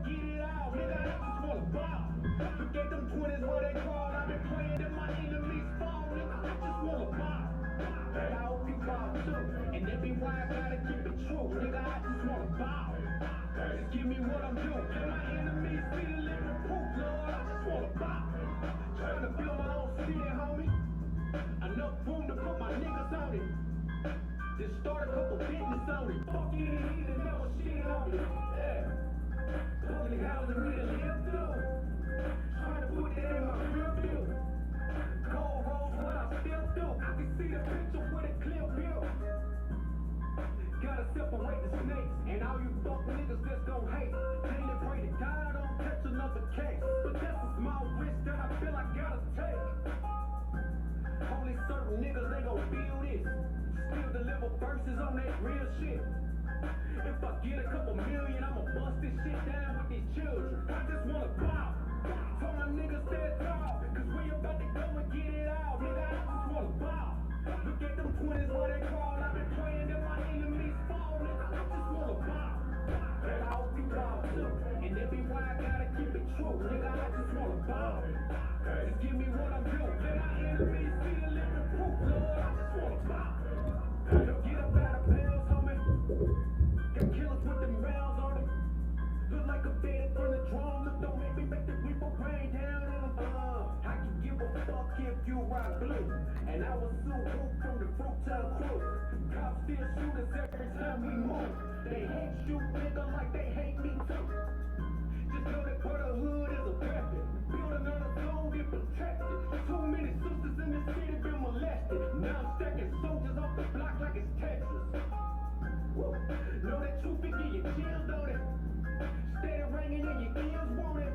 get it out, nigga, I just wanna ball. Forget them 20s where they crawl. I've been playing till my enemies fall, nigga, I just wanna ball. And I hope you ball too. And that be why I gotta keep it true, nigga, I just wanna ball. Just give me what I'm due. Let my enemies see the living proof, Lord, I just wanna ball. Trying to build my own city, homie. Enough room to put my niggas on it. Just start a couple business on it. Fuck you, niggas never shit on me. Yeah. Public housing we done lived through. Trying to put that in my rear view. Cold roads, what I still do. I can see the picture with a clear view. Gotta separate the snakes and all you fuck niggas that's gon' hate. Daily pray to God I don't catch another case. But that's a small risk that I feel I gotta take. Only certain niggas they gon' feel this. Still deliver verses on that real shit. If I get a couple million, I'ma bust this shit down with these children. I just wanna pop. Tell my niggas stand tall, cause we about to go and get it out. Nigga, I just wanna pop. Look at them 20s where they crawl. I've been playing till my enemies fall. Nigga, I just wanna pop. And I hope you ball too. And that be why I gotta keep it true. Nigga, I just wanna ball. Just give me what I'm due. Let my enemies see the living proof, Lord. I just wanna pop. Get up out of pills, homie. Got killers with them rounds on them. Look like a bed from the drone. Look, don't make me make the reaper rain down on them. I can give a fuck if you rock blue. And I was so hooked from the Fruitel crew. Cops still shoot us every time we move. They hate you, nigga, like they hate me too. Just know that brotherhood is a weapon. Building on a zone, get protected. Too many sisters in the city been molested. Now I'm stacking soldiers off the block like it's Texas. Woo. Know that truth can get you chills, don't it? Steady ringing in your ears, won't it?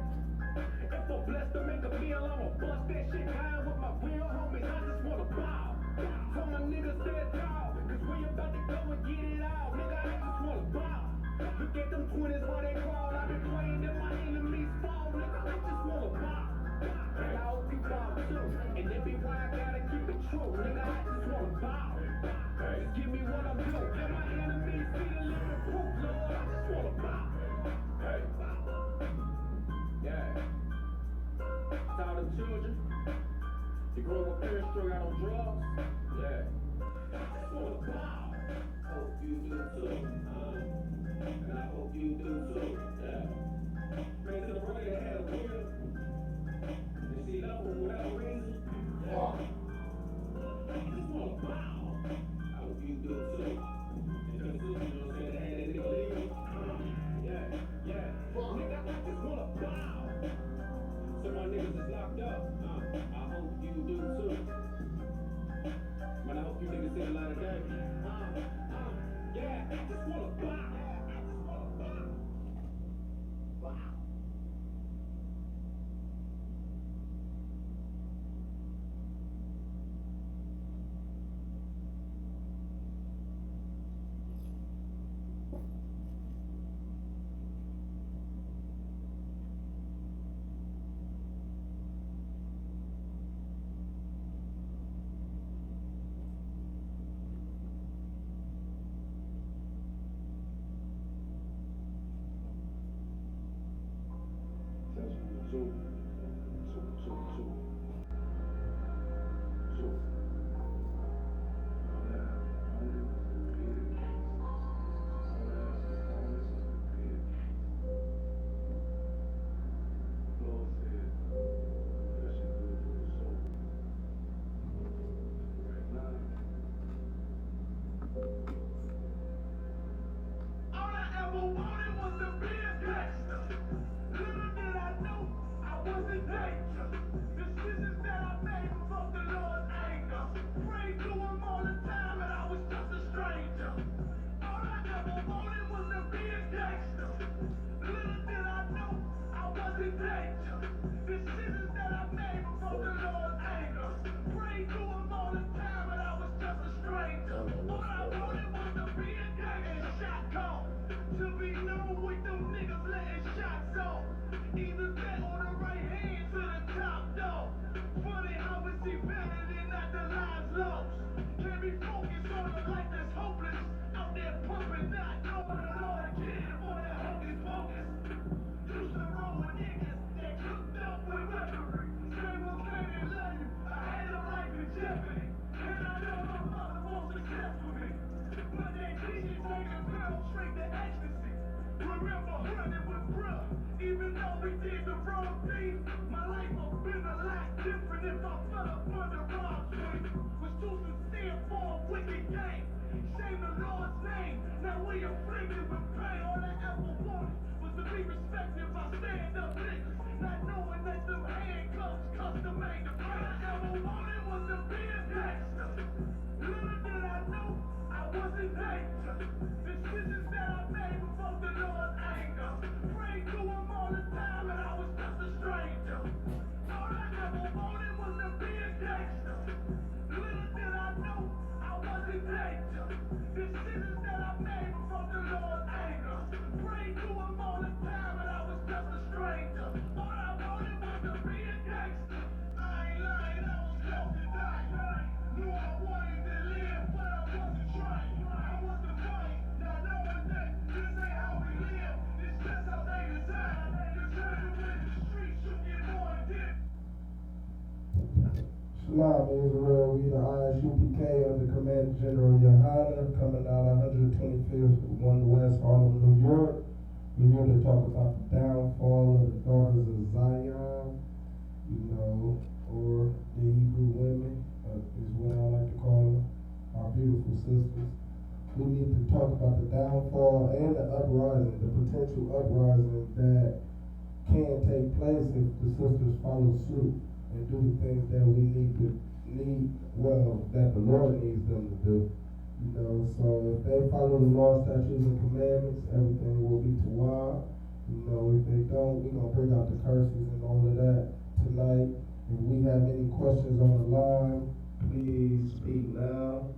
If I'm blessed to make a meal, I'ma bust that shit down with my real homies. I just wanna bow. Tell my niggas stand tall, cause we about to go and get it out. Nigga, I just wanna bow. Look at them 20s where they crawl. I've been playing till my enemies fall. Nigga, I just wanna bow. And I hope you bow too. And that be why I gotta keep it true. Nigga, I just wanna bow. Just give me what I'm due. Let my enemies see the living proof, Lord. I just wanna bow. Hey. Yeah. To all them children, you grow up here strung out on drugs. Yeah. I just wanna bow. Hope you do too. And I hope you do too. Yeah. Man to the right that had a wheel. And see that for whatever reason. Yeah. I just wanna bow. I hope you do too. And them too, you know what I'm saying? They had that nigga leave. Yeah, yeah. Nigga, I just wanna bow. So my niggas is locked up. I hope you do too. Man, I hope you niggas see the light of day. Yeah, I just wanna bow. Wow. All I ever wanted was to be a gangster. Little did I know I Even though we did the wrong thing, my life would have been a lot different if I fell up under wrong tree. Was too sincere for a wicked game. Shame the Lord's name. Now we afflicted with pain. All I ever wanted was to be respected by stand-up niggas. Not knowing that them handcuffs custom made. The all I ever wanted was to be a gangster. Little did I know I was in danger. Decisions that I made before the Lord's anger. Prayed to him all the time and I was just a stranger. All I ever wanted was to be a gangster. Little did I know I was in danger. Decisions that I made before the Lord's anger. Prayed to him all the time and I was just a stranger. All I wanted was to be a gangster. I ain't lying, I was close to dying. Knew I wanted to live, but I wasn't trying. I wasn't fighting, not knowing that this ain't how we live. It's just how they design. Determined when the streets should get more in depth. Shalom, Israel. We the Isupk under Command General Yohana, coming out 125th, 1 West Harlem, New York. We're here to talk about the downfall of the daughters of Zion, or the Hebrew women, is what I like to call them, our beautiful sisters. We need to talk about the downfall and the uprising, the potential uprising that can take place if the sisters follow suit and do the things that that the Lord needs them to do. So if they follow the law, statutes, and commandments, everything will be tawab. If they don't, we're going to bring out the curses and all of that tonight. If we have any questions on the line, please speak now.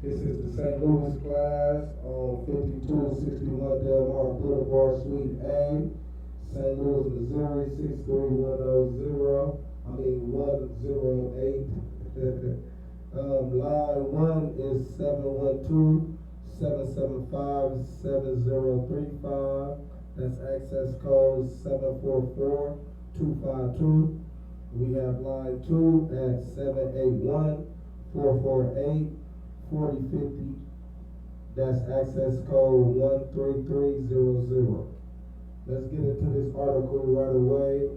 This is the St. Louis class on 5261 Delmar Boulevard, Suite A, St. Louis, Missouri, 63108. Line 1 is 712-775-7035. That's access code 744-252. We have line 2 at 781-448-4050. That's access code 13300. Let's get into this article right away.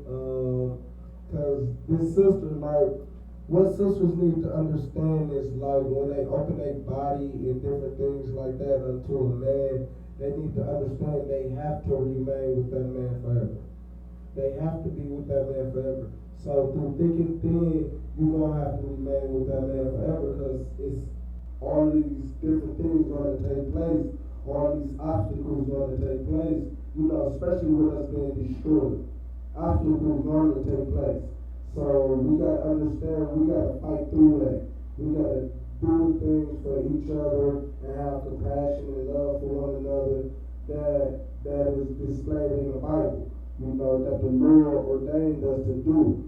Because this sister, what sisters need to understand is, when they open their body and different things like that unto a man, they need to understand they have to remain with that man forever. They have to be with that man forever. So through thick and thin, you're going to have to remain with that man forever, because it's all these different things going to take place, all these obstacles going to take place, especially with us being destroyed. Obstacles going to take place. So we got to understand, we got to fight through that. We got to do things for each other and have compassion and love for one another that is displayed in the Bible, that the Lord ordained us to do.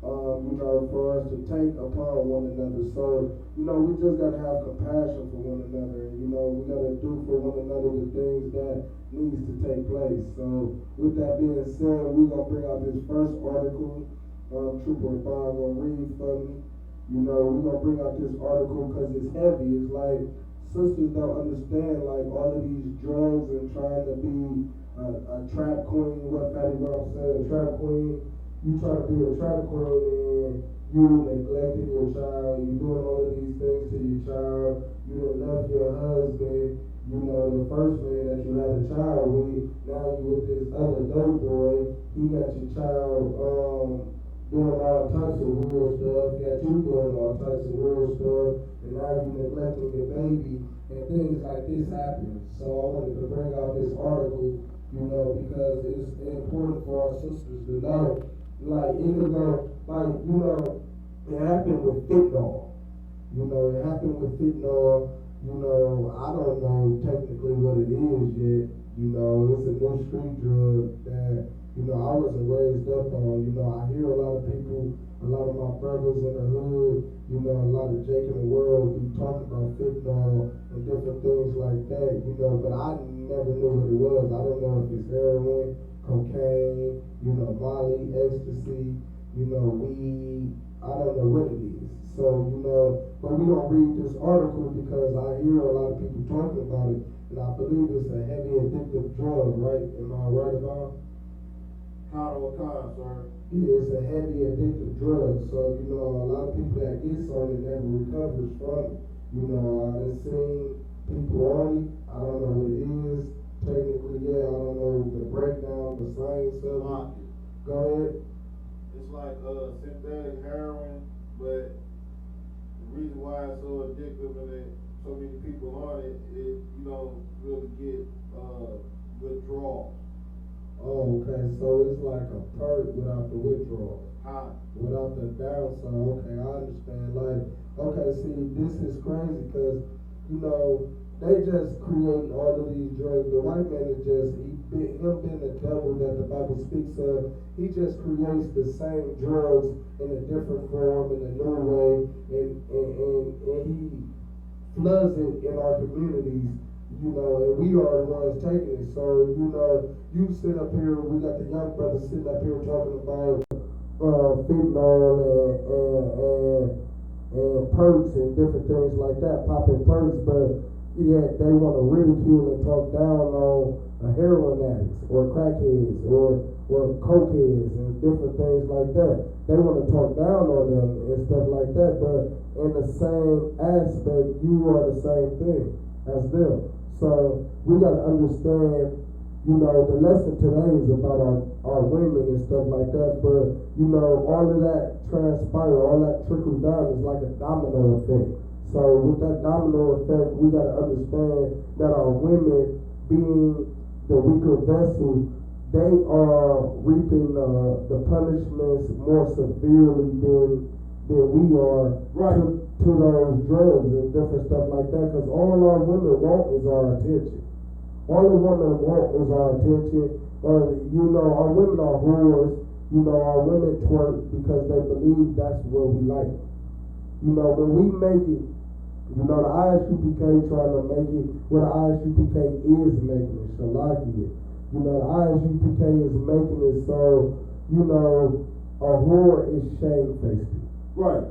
For us to take upon one another. So, we just got to have compassion for one another. We got to do for one another the things that needs to take place. So, with that being said, we're going to bring out this first article. Trooper Bond going to read for me. We're going to bring out this article because it's heavy. It's like sisters don't understand, all of these drugs and trying to be a trap queen. What Fatty Brown said, a trap queen. You try to be a trap queen and you neglecting your child, you doing all of these things to your child, you done left your husband, the first man that you had a child with, now you with this other dope boy, he got your child doing all types of weird stuff, got you doing all types of weird stuff, and now you neglecting your baby, and things like this happen. So I wanted to bring out this article, because it's important for our sisters to know. It happened with fentanyl. It happened with fentanyl. I don't know technically what it is yet. It's a new street drug that, I wasn't raised up on. I hear a lot of people, a lot of my brothers in the hood, a lot of Jake in the world be talking about fentanyl and different things like that, but I never knew what it was. I don't know if it's heroin, cocaine, Molly, ecstasy, weed, I don't know what it is. So, but we don't read this article because I hear a lot of people talking about it, and I believe it's a heavy addictive drug, right? Am I right about? What kind, sir? Yeah, it's a heavy addictive drug. So, a lot of people that gets on it never recovers from it. I've seen people on it. I don't know what it is. Technically, yeah, I don't know the breakdown, the science of it. Go ahead. It's like synthetic heroin, but the reason why it's so addictive and that so many people on it, you don't really get withdrawals. Oh, okay. So it's like a perk without the withdrawal. Without the downside. Okay, I understand. Like, okay, see, this is crazy because, they just create all of these drugs. The white man is just, him being the devil that the Bible speaks of, he just creates the same drugs in a different form, in a new way, and he floods it in our communities, and we are the ones taking it. So, you sit up here, we got the young brothers sitting up here talking about fentanyl and perks and different things like that, popping perks, but yet they want to ridicule and talk down on heroin addicts or crackheads or cokeheads and different things like that. They want to talk down on them and stuff like that, but in the same aspect, you are the same thing as them. So we got to understand, the lesson today is about our women and stuff like that, but, all of that transpire, all that trickles down is like a domino effect. So with that domino effect, we got to understand that our women, being the weaker vessel, they are reaping the punishments more severely than we are to those drugs and different stuff like that. Because all our women want is our attention. All the women want is our attention. Our women are whores. Our women twerk because they believe that's what we like. When we make it, the ISUPK trying to make it what the ISUPK is making it, Shalaki it. The ISUPK is making it so, a whore is shamefaced. Right.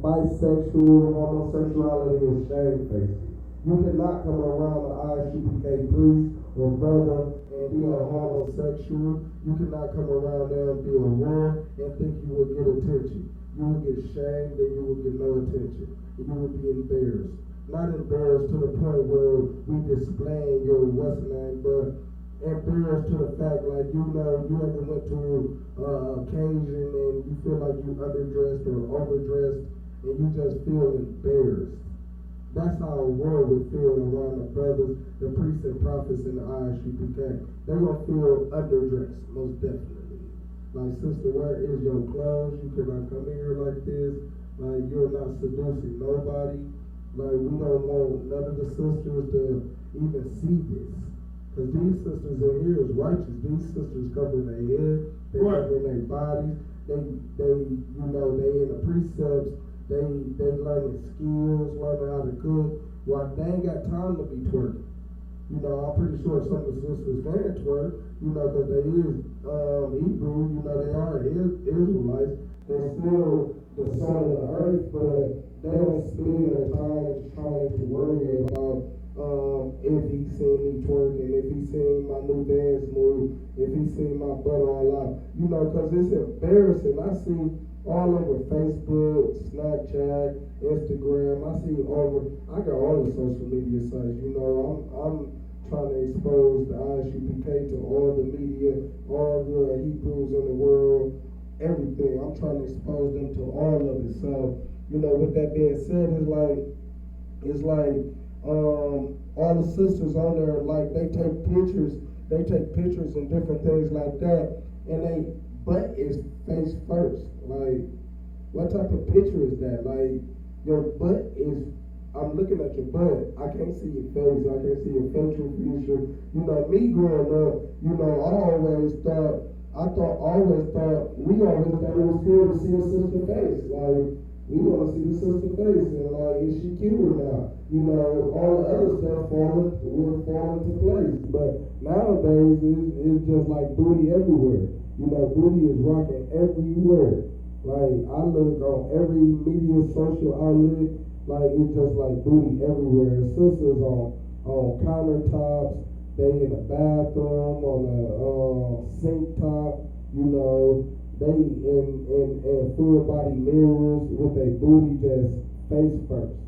Bisexual, homosexuality is shamefaced. You cannot come around the ISUPK priest or brother and be a homosexual. You cannot come around there and be a whore and think you will get attention. You will get shamed and you will get no attention. You will be embarrassed. Not embarrassed to the point where we displaying your what's name, but embarrassed to the fact like you ever went to an occasion and you feel like you underdressed or overdressed and you just feel embarrassed. That's how a world would feel around the brothers, the priests and prophets in the ISUPK. They're gonna feel underdressed, most definitely. Like, sister, where is your clothes? You cannot come in here like this. Like, you're not seducing nobody. Like, we don't want none of the sisters to even see this. Because these sisters in here is righteous. These sisters covering their head, they covering their bodies. They in the precepts. They learning skills, learning how to cook. Well, they ain't got time to be twerking. I'm pretty sure some of the sisters can twerk, because they is Hebrew, they are Israelites. They're still the son of the earth, but they don't spend their time trying to worry about if he seen me twerking, if he seen my new dance move, if he seen my butt all out. Because it's embarrassing. I see all over Facebook, Snapchat, Instagram. I got all the social media sites. I'm trying to expose the ISUPK to all the media, all the Hebrews in the world, everything. I'm trying to expose them to all of it. So, with that being said, it's like all the sisters on there, like they take pictures and different things like that, and they butt is face first. Like, what type of picture is that? Like, your butt is, I'm looking at your butt. I can't see your face. I can't see your facial feature. Me growing up, we always thought it was cool to see a sister face. Like, we want to see the sister face, and like, is she cute or not? All the other stuff will fall into place. But nowadays, it's just like booty everywhere. Booty is rocking everywhere. Like, I look on every media social outlet, like, it's just like booty everywhere. Sisters on countertops, they in the bathroom, on the sink top, you know, they in full body mirrors with their booty just face first.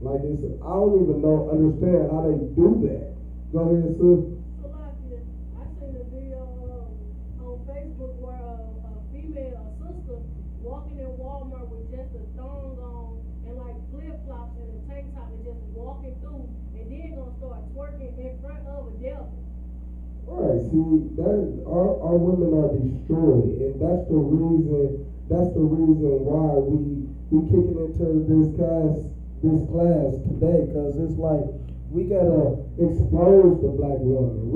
Like, it's, I don't even understand how they do that. Go ahead, sis. Salakia, I seen a video on Facebook where a female, a sister, walking in Walmart with just a thong on and like flip flops and a tank top and just walking through and then gonna start twerking in front of a devil. Right, see, that our women are destroyed, and that's the reason. That's the reason why we kicking into this class today, cause it's like we gotta expose the black woman.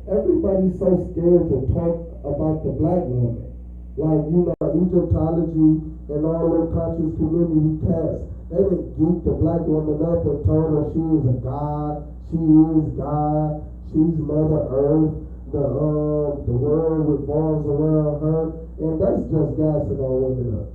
Everybody's so scared to talk about the black woman. Like, you know, Egyptology and all them conscious community cats, they done geeked the black woman up and told her she is a god, she is God, she's Mother Earth, the world revolves around her, and that's just gassing our women up.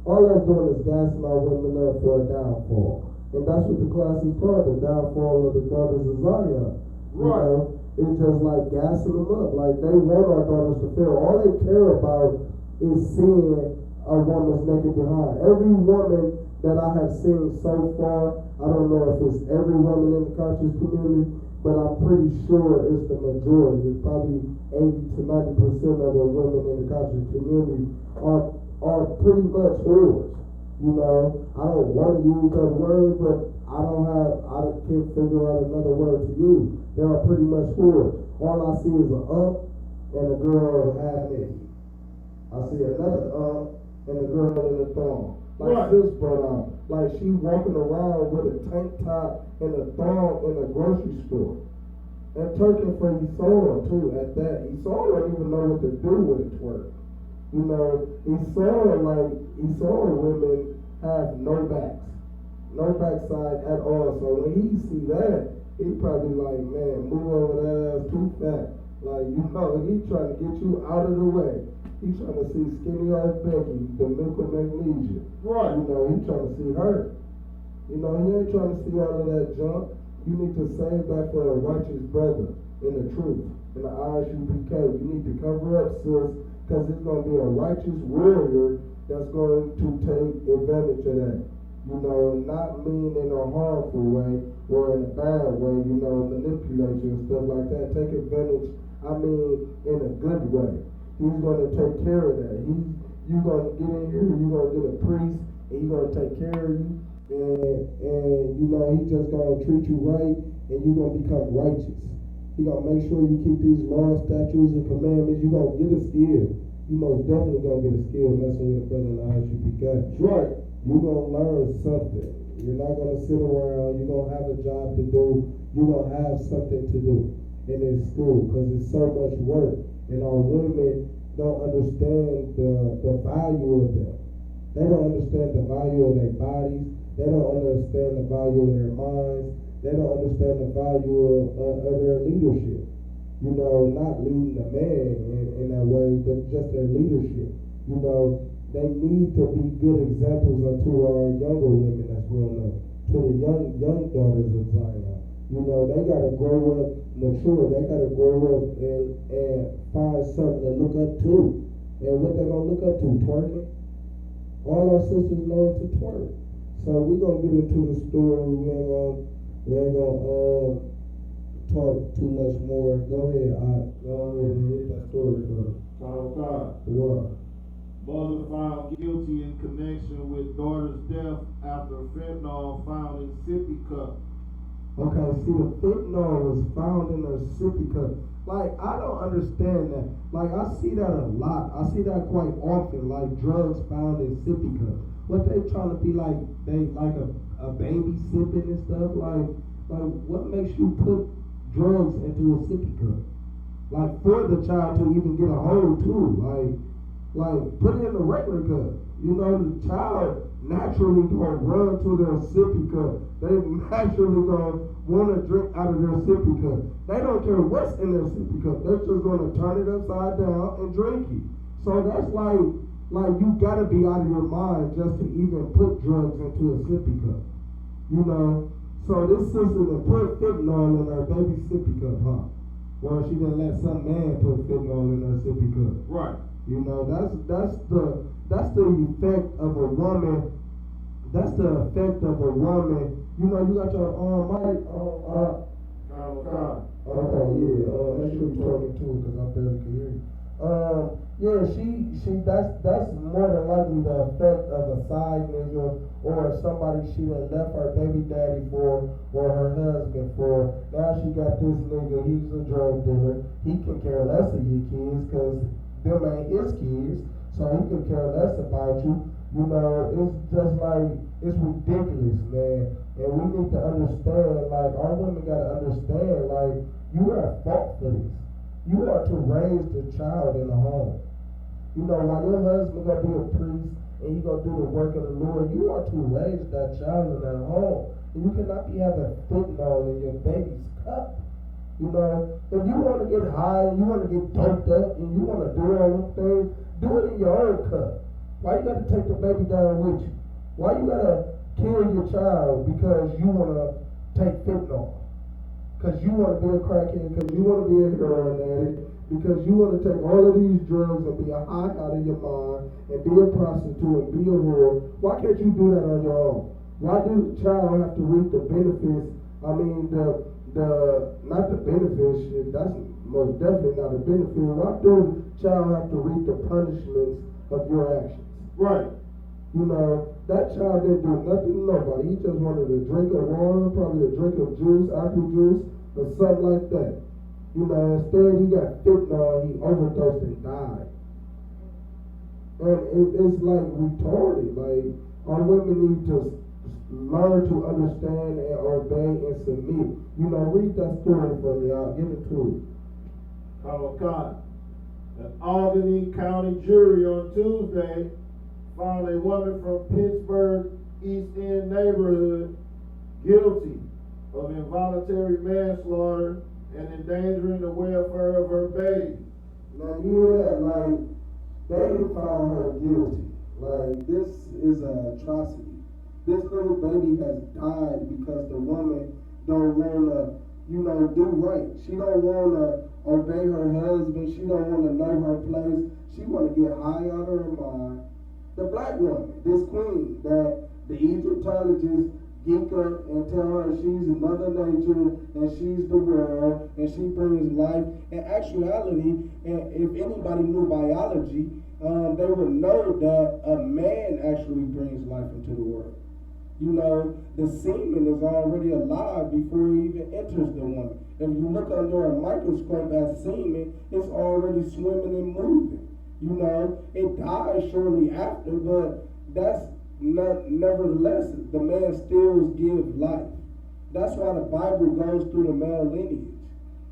All that's doing is gassing our women up for a downfall. And that's what the class is called, the downfall of the daughters of Zion. You know, it's just like gassing them up. Like, they want our daughters to fail. All they care about is seeing a woman's naked behind. Every woman that I have seen so far, I don't know if it's every woman in the conscious community, but I'm pretty sure it's the majority. It's probably 80 to 90% of the women in the conscious community are pretty much whores. You know, I don't want to use that word, but I can't figure out another word to use. They are pretty much whores. All I see is an and a girl half naked. I see another and a girl in a thong. Like sis brought out, like she walking around with a tank top and a thong in a grocery store. And twerking for Esau too at that. Esau don't even know what to do with a twerk. You know, Esau women have no backs. No backside at all. So when he see that, he probably like, man, move over that ass too fat. Like, you know, he trying to get you out of the way. He trying to see skinny old Becky, the milk of magnesia. Right. You know, he trying to see her. You know, he ain't trying to see all of that junk. You need to save that for a righteous brother in the truth. In the Isupk. You need to cover up, sis, because it's going to be a righteous warrior that's going to take advantage of that. You know, not mean in a harmful way or in a bad way, you know, manipulate you and stuff like that. Take advantage, I mean, in a good way. He's going to take care of that. You're going to get in here, you're going to get a priest, and he's going to take care of you. And you know, he's just going to treat you right, and you're going to become righteous. He's going to make sure you keep these laws, statutes, and commandments. You're going to get a skill. You most definitely going to get a skill messing with a brother in the Isupk. Right. You're going to learn something. You're not going to sit around. You're going to have a job to do. You're going to have something to do in this school because it's so much work. And our women don't understand the value of them. They don't understand the value of their bodies. They don't understand the value of their minds. They don't understand the value of their leadership. You know, not leading a man in that way, but just their leadership. You know, they need to be good examples unto our younger women that's growing up, to the young daughters of Zion. You know, they got to grow up mature. They got to grow up and find something to look up to. And what they going to look up to? Twerking. All our sisters know to twerk. So we're going to get into the story. We ain't going to talk too much more. Go ahead and hit that story for us. What? Mother found guilty in connection with daughter's death after fentanyl found in sippy cup. Okay, see, the fentanyl was found in her sippy cup. Like, I don't understand that. Like, I see that a lot. I see that quite often, like drugs found in sippy cup. What they trying to be like, they like a baby sipping and stuff? Like what makes you put drugs into a sippy cup? Like, for the child to even get a hold too. Like put it in a regular cup. You know, the child naturally gonna run to their sippy cup. They naturally gonna want to drink out of their sippy cup. They don't care what's in their sippy cup. They're just gonna turn it upside down and drink it. So that's like Like, you gotta be out of your mind just to even put drugs into a sippy cup. You know? So this sister that put fentanyl in her baby sippy cup, huh? Or she didn't let some man put fentanyl in her sippy cup. Right. You know, that's the effect of a woman. That's the effect of a woman. You know, you got your mic on. Okay, yeah. Make sure you're talking to it because I barely can hear you. Yeah, that's more than likely the effect of a side nigga or somebody she done left her baby daddy for or her husband for. Now she got this nigga, he's a drug dealer. He can care less of your kids because them ain't his kids, so he could care less about you. You know, it's just like, it's ridiculous, man. And we need to understand, like, our women gotta understand, like, you are at fault for this. You are to raise the child in the home. You know, while your husband gonna be a priest and he gonna do the work of the Lord, you are to raise that child in that home. And you cannot be having fentanyl in your baby's cup. You know, if you want to get high, and you want to get doped up, and you want to do all them things, do it in your own cup. Why you got to take the baby down with you? Why you got to kill your child because you want to take fentanyl? Because you want to be a crackhead, because you want to be a heroin addict, because you want to take all of these drugs and be a high out of your mind, and be a prostitute, and be a whore. Why can't you do that on your own? Why do the child have to reap the benefits? I mean, not the benefits, that's most definitely not a benefit. Why do the child have to reap the punishments of your actions? Right. You know, that child didn't do nothing to nobody. He just wanted a drink of water, probably a drink of juice, apple juice, or something like that. You know, instead he got fentanyl, he overdosed and died. And it's like retarded. Like, our women need to learn to understand and obey and submit. You know, read that story for me. I'll give it to you. An Albany County jury on Tuesday found a woman from Pittsburgh East End neighborhood guilty of involuntary manslaughter and endangering the welfare of her baby. Now you hear that? Like, they found her guilty. Like, this is an atrocity. This little baby has died because the woman don't wanna, do right. She don't wanna obey her husband. She don't wanna know her place. She wanna get high out of her mind. The black woman, this queen that the Egyptologists geek up and tell her she's Mother Nature and she's the world and she brings life. In actuality, and if anybody knew biology, they would know that a man actually brings life into the world. You know, the semen is already alive before it even enters the woman. If you look under a microscope at semen, it's already swimming and moving. You know, it dies shortly after, but that's not, nevertheless, the man still gives life. That's why the Bible goes through the male lineage,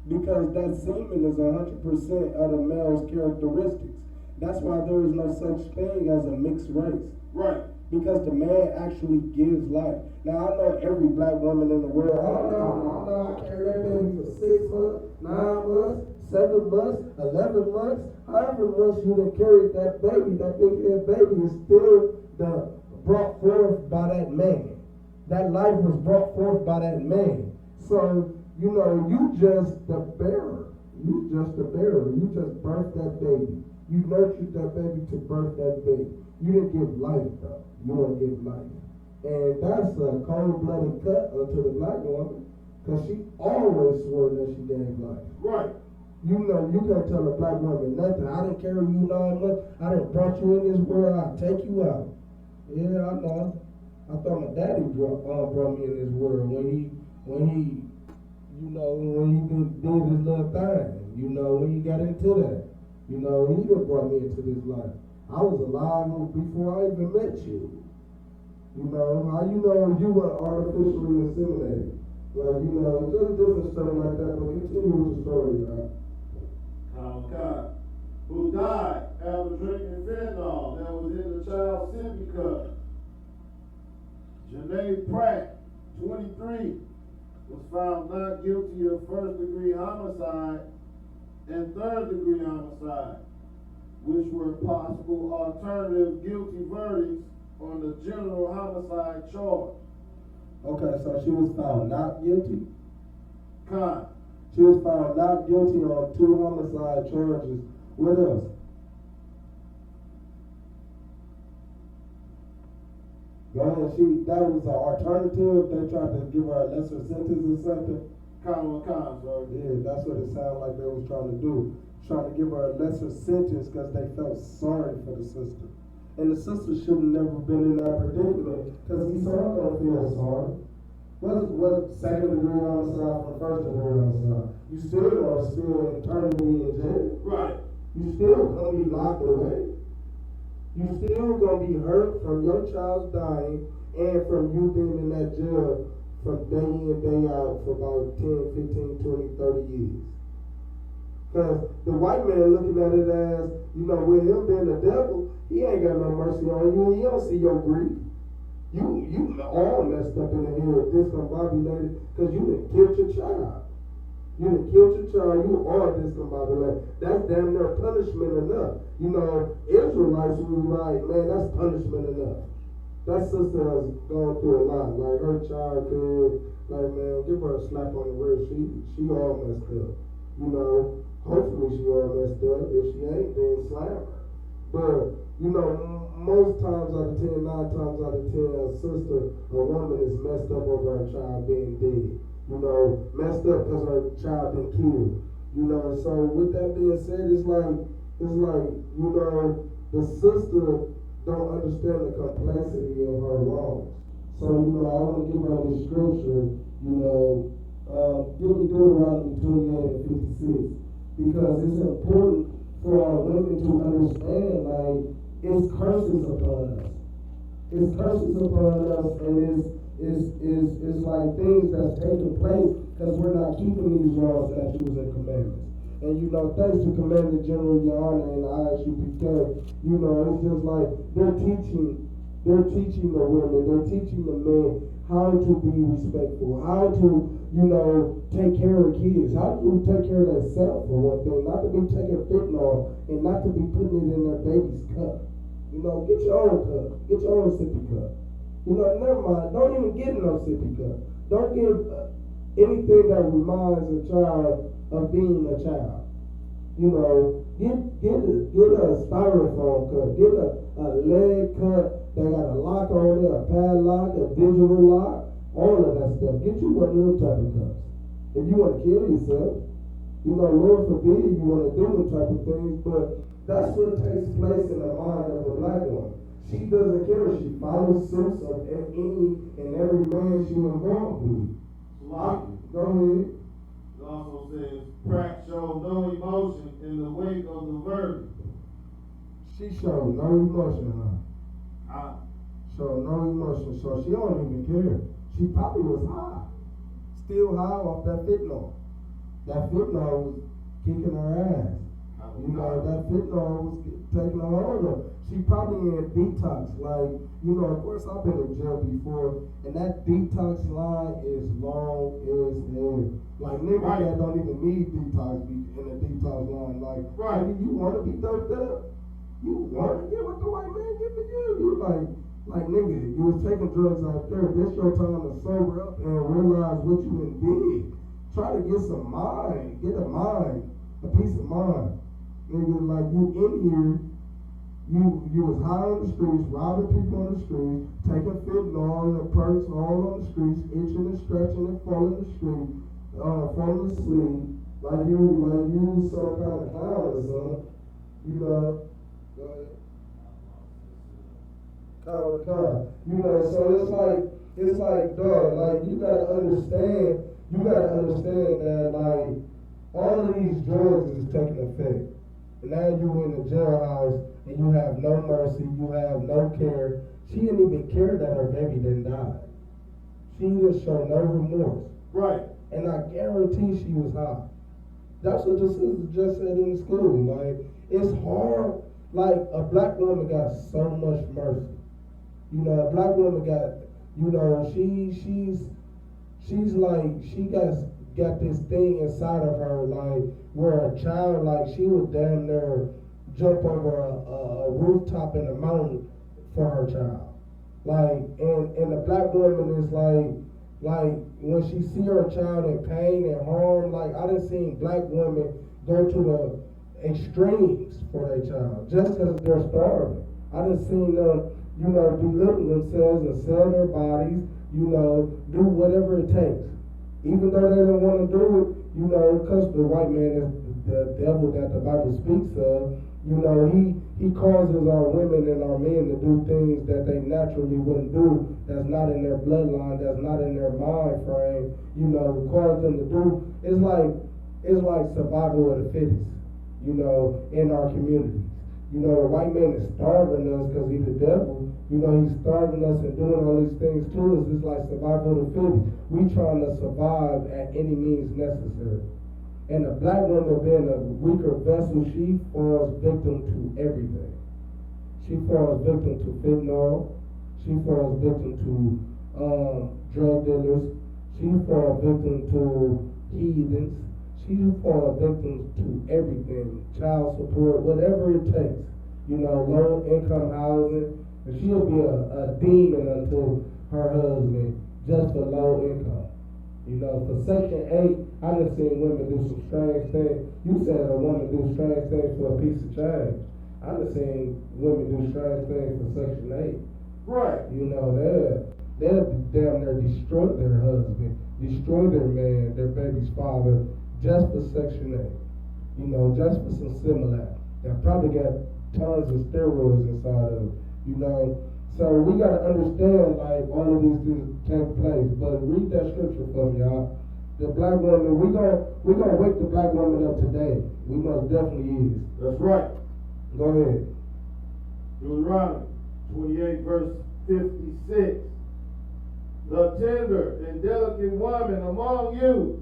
because that semen is 100% of the male's characteristics. That's why there is no such thing as a mixed race. Right. Because the man actually gives life. Now, I know every black woman in the world, I carry that baby for 6 months, 9 months, 7 months, 11 months. However months you done carried that baby, that big head baby is still brought forth by that man. That life was brought forth by that man. So, you just the bearer. You just the bearer. You just birthed that baby. You nurtured that baby to birth that baby. You didn't give life, though. You don't give life. And that's a cold-blooded cut unto the black woman, because she always swore that she gave life. Right. You can't tell a black woman nothing. I didn't carry you 9 months. I done brought you in this world. I'll take you out. Yeah, I know. I thought my daddy brought me in this world when he did his little thing. When he got into that. He done brought me into this life. I was alive before I even met you. How you were artificially inseminated. Just different stuff like that, but continue with the story, man. Who died after drinking fentanyl that was in the child's sippy cup. Janae Pratt, 23, was found not guilty of first-degree homicide and third-degree homicide. which were possible alternative guilty verdicts on the general homicide charge. Okay, so she was found not guilty. Con. She was found not guilty on 2 homicide charges. What else? Go ahead. That was an alternative. They tried to give her a lesser sentence or something. Con, sir. Yeah, that's what it sounded like they was trying to do. Trying to give her a lesser sentence because they felt sorry for the sister. And the sister should have never been in that predicament because he's not going to feel sorry. What second degree homicide from first degree homicide? You still going to spend eternity in jail. Right. You still going to be locked away. You still going to be hurt from your child dying and from you being in that jail from day in, day out for about 10, 15, 20, 30 years. Because the white man looking at it as, with him being the devil, he ain't got no mercy on you and he don't see your grief. You all messed up in the head, discombobulated, because you done killed your child. You done killed your child, you all discombobulated. That's damn near punishment enough. Israelites was like, man, that's punishment enough. That sister has gone through a lot. Like her childhood, like man, give her a slap on the wrist. She all messed up. Hopefully she all messed up. If she ain't, then slam her. But most times out of 10, 9 times out of 10, a sister, a woman is messed up over her child being dead. Messed up because her child been killed. So with that being said, it's like the sister don't understand the complexity of her wrongs. So, I want to give her this scripture, give me Deuteronomy 28 and 56, because it's important for our women to understand, like, it's curses upon us. It's curses upon us, and it's like things that's taking place because we're not keeping these laws, statutes, and commandments. And thanks to Commander General Your Honor and the Isupk, it's just like they're teaching the women, they're teaching the men how to be respectful, how to, take care of kids, how to take care of themselves for one thing, not to be taking fentanyl and not to be putting it in their baby's cup. Get your own cup, get your own sippy cup. Never mind, don't even get no sippy cup. Don't give anything that reminds a child of being a child. Get a styrofoam cup, get a lead cup that got a lock on it, a padlock, a digital lock, all of that stuff. Get you one of them type of cups. If you want to kill yourself, Lord forbid you want to do them type of things, but that's what takes place in the mind of a black woman. She doesn't care. She follows suits of any and every man she involved with. Go ahead. It also says, Pratt showed no emotion in the wake of the verdict. She showed no emotion, huh? Showed no emotion, so she don't even care. She probably was high. Still high off that fentanyl. That fentanyl was kicking her ass. That fentanyl was taking her over. She probably in detox. Like, of course I've been in jail before, and that detox line is long as hell. Like, niggas that don't even need detox be in a detox line. Like, nigga, you want to be doped up? You want to get what the white man give to you? You like, nigga, you was taking drugs out there. This your time to sober up and realize what you did. Try to get some mind. Get a mind. A peace of mind. Nigga, like, you in here, you was high on the streets, robbing people on the streets, taking fentanyl and perks all on the streets, itching and stretching and falling the street, falling asleep, like you some kind of clown or something. Go ahead. So it's like, dog, like, you gotta understand that, like, all of these drugs is taking effect. And now you in the jailhouse and you have no mercy, you have no care. She didn't even care that her baby didn't die. She didn't show no remorse. Right. And I guarantee she was high. That's what the sister just said in school. Like, it's hard. Like, a black woman got so much mercy. A black woman got, she's like, she got this thing inside of her, like, where a child, like, she would damn near jump over a rooftop in the mountain for her child. Like, and the black woman is like when she see her child in pain and harm, like I done seen black women go to the extremes for their child just because they're starving. I done seen them, belittle themselves and sell their bodies, do whatever it takes. Even though they don't want to do it, because the white man is the devil that the Bible speaks of, he causes our women and our men to do things that they naturally wouldn't do, that's not in their bloodline, that's not in their mind frame, cause them to do. It's like survival of the fittest, in our communities. The white man is starving us because he's the devil. He's starving us and doing all these things to us. It's like survival of the fittest. We trying to survive at any means necessary. And the black woman being a weaker vessel, she falls victim to everything. She falls victim to fentanyl. She falls victim to drug dealers. She falls victim to heathens. She falls victim to everything. Child support, whatever it takes. Low income housing. And she'll be a demon unto her husband just for low income. For Section 8, I done seen women do some strange things. You said a woman do strange things for a piece of change. I done seen women do strange things for Section 8. Right. They'll damn near destroy their husband, destroy their man, their baby's father, just for Section 8. Just for some Similac. That probably got tons of steroids inside of it, So we gotta understand, like, all of these things take place. But read that scripture for me, y'all. The black woman, we gonna wake the black woman up today. We most definitely is. That's right. Go ahead. Deuteronomy 28 verse 56. The tender and delicate woman among you,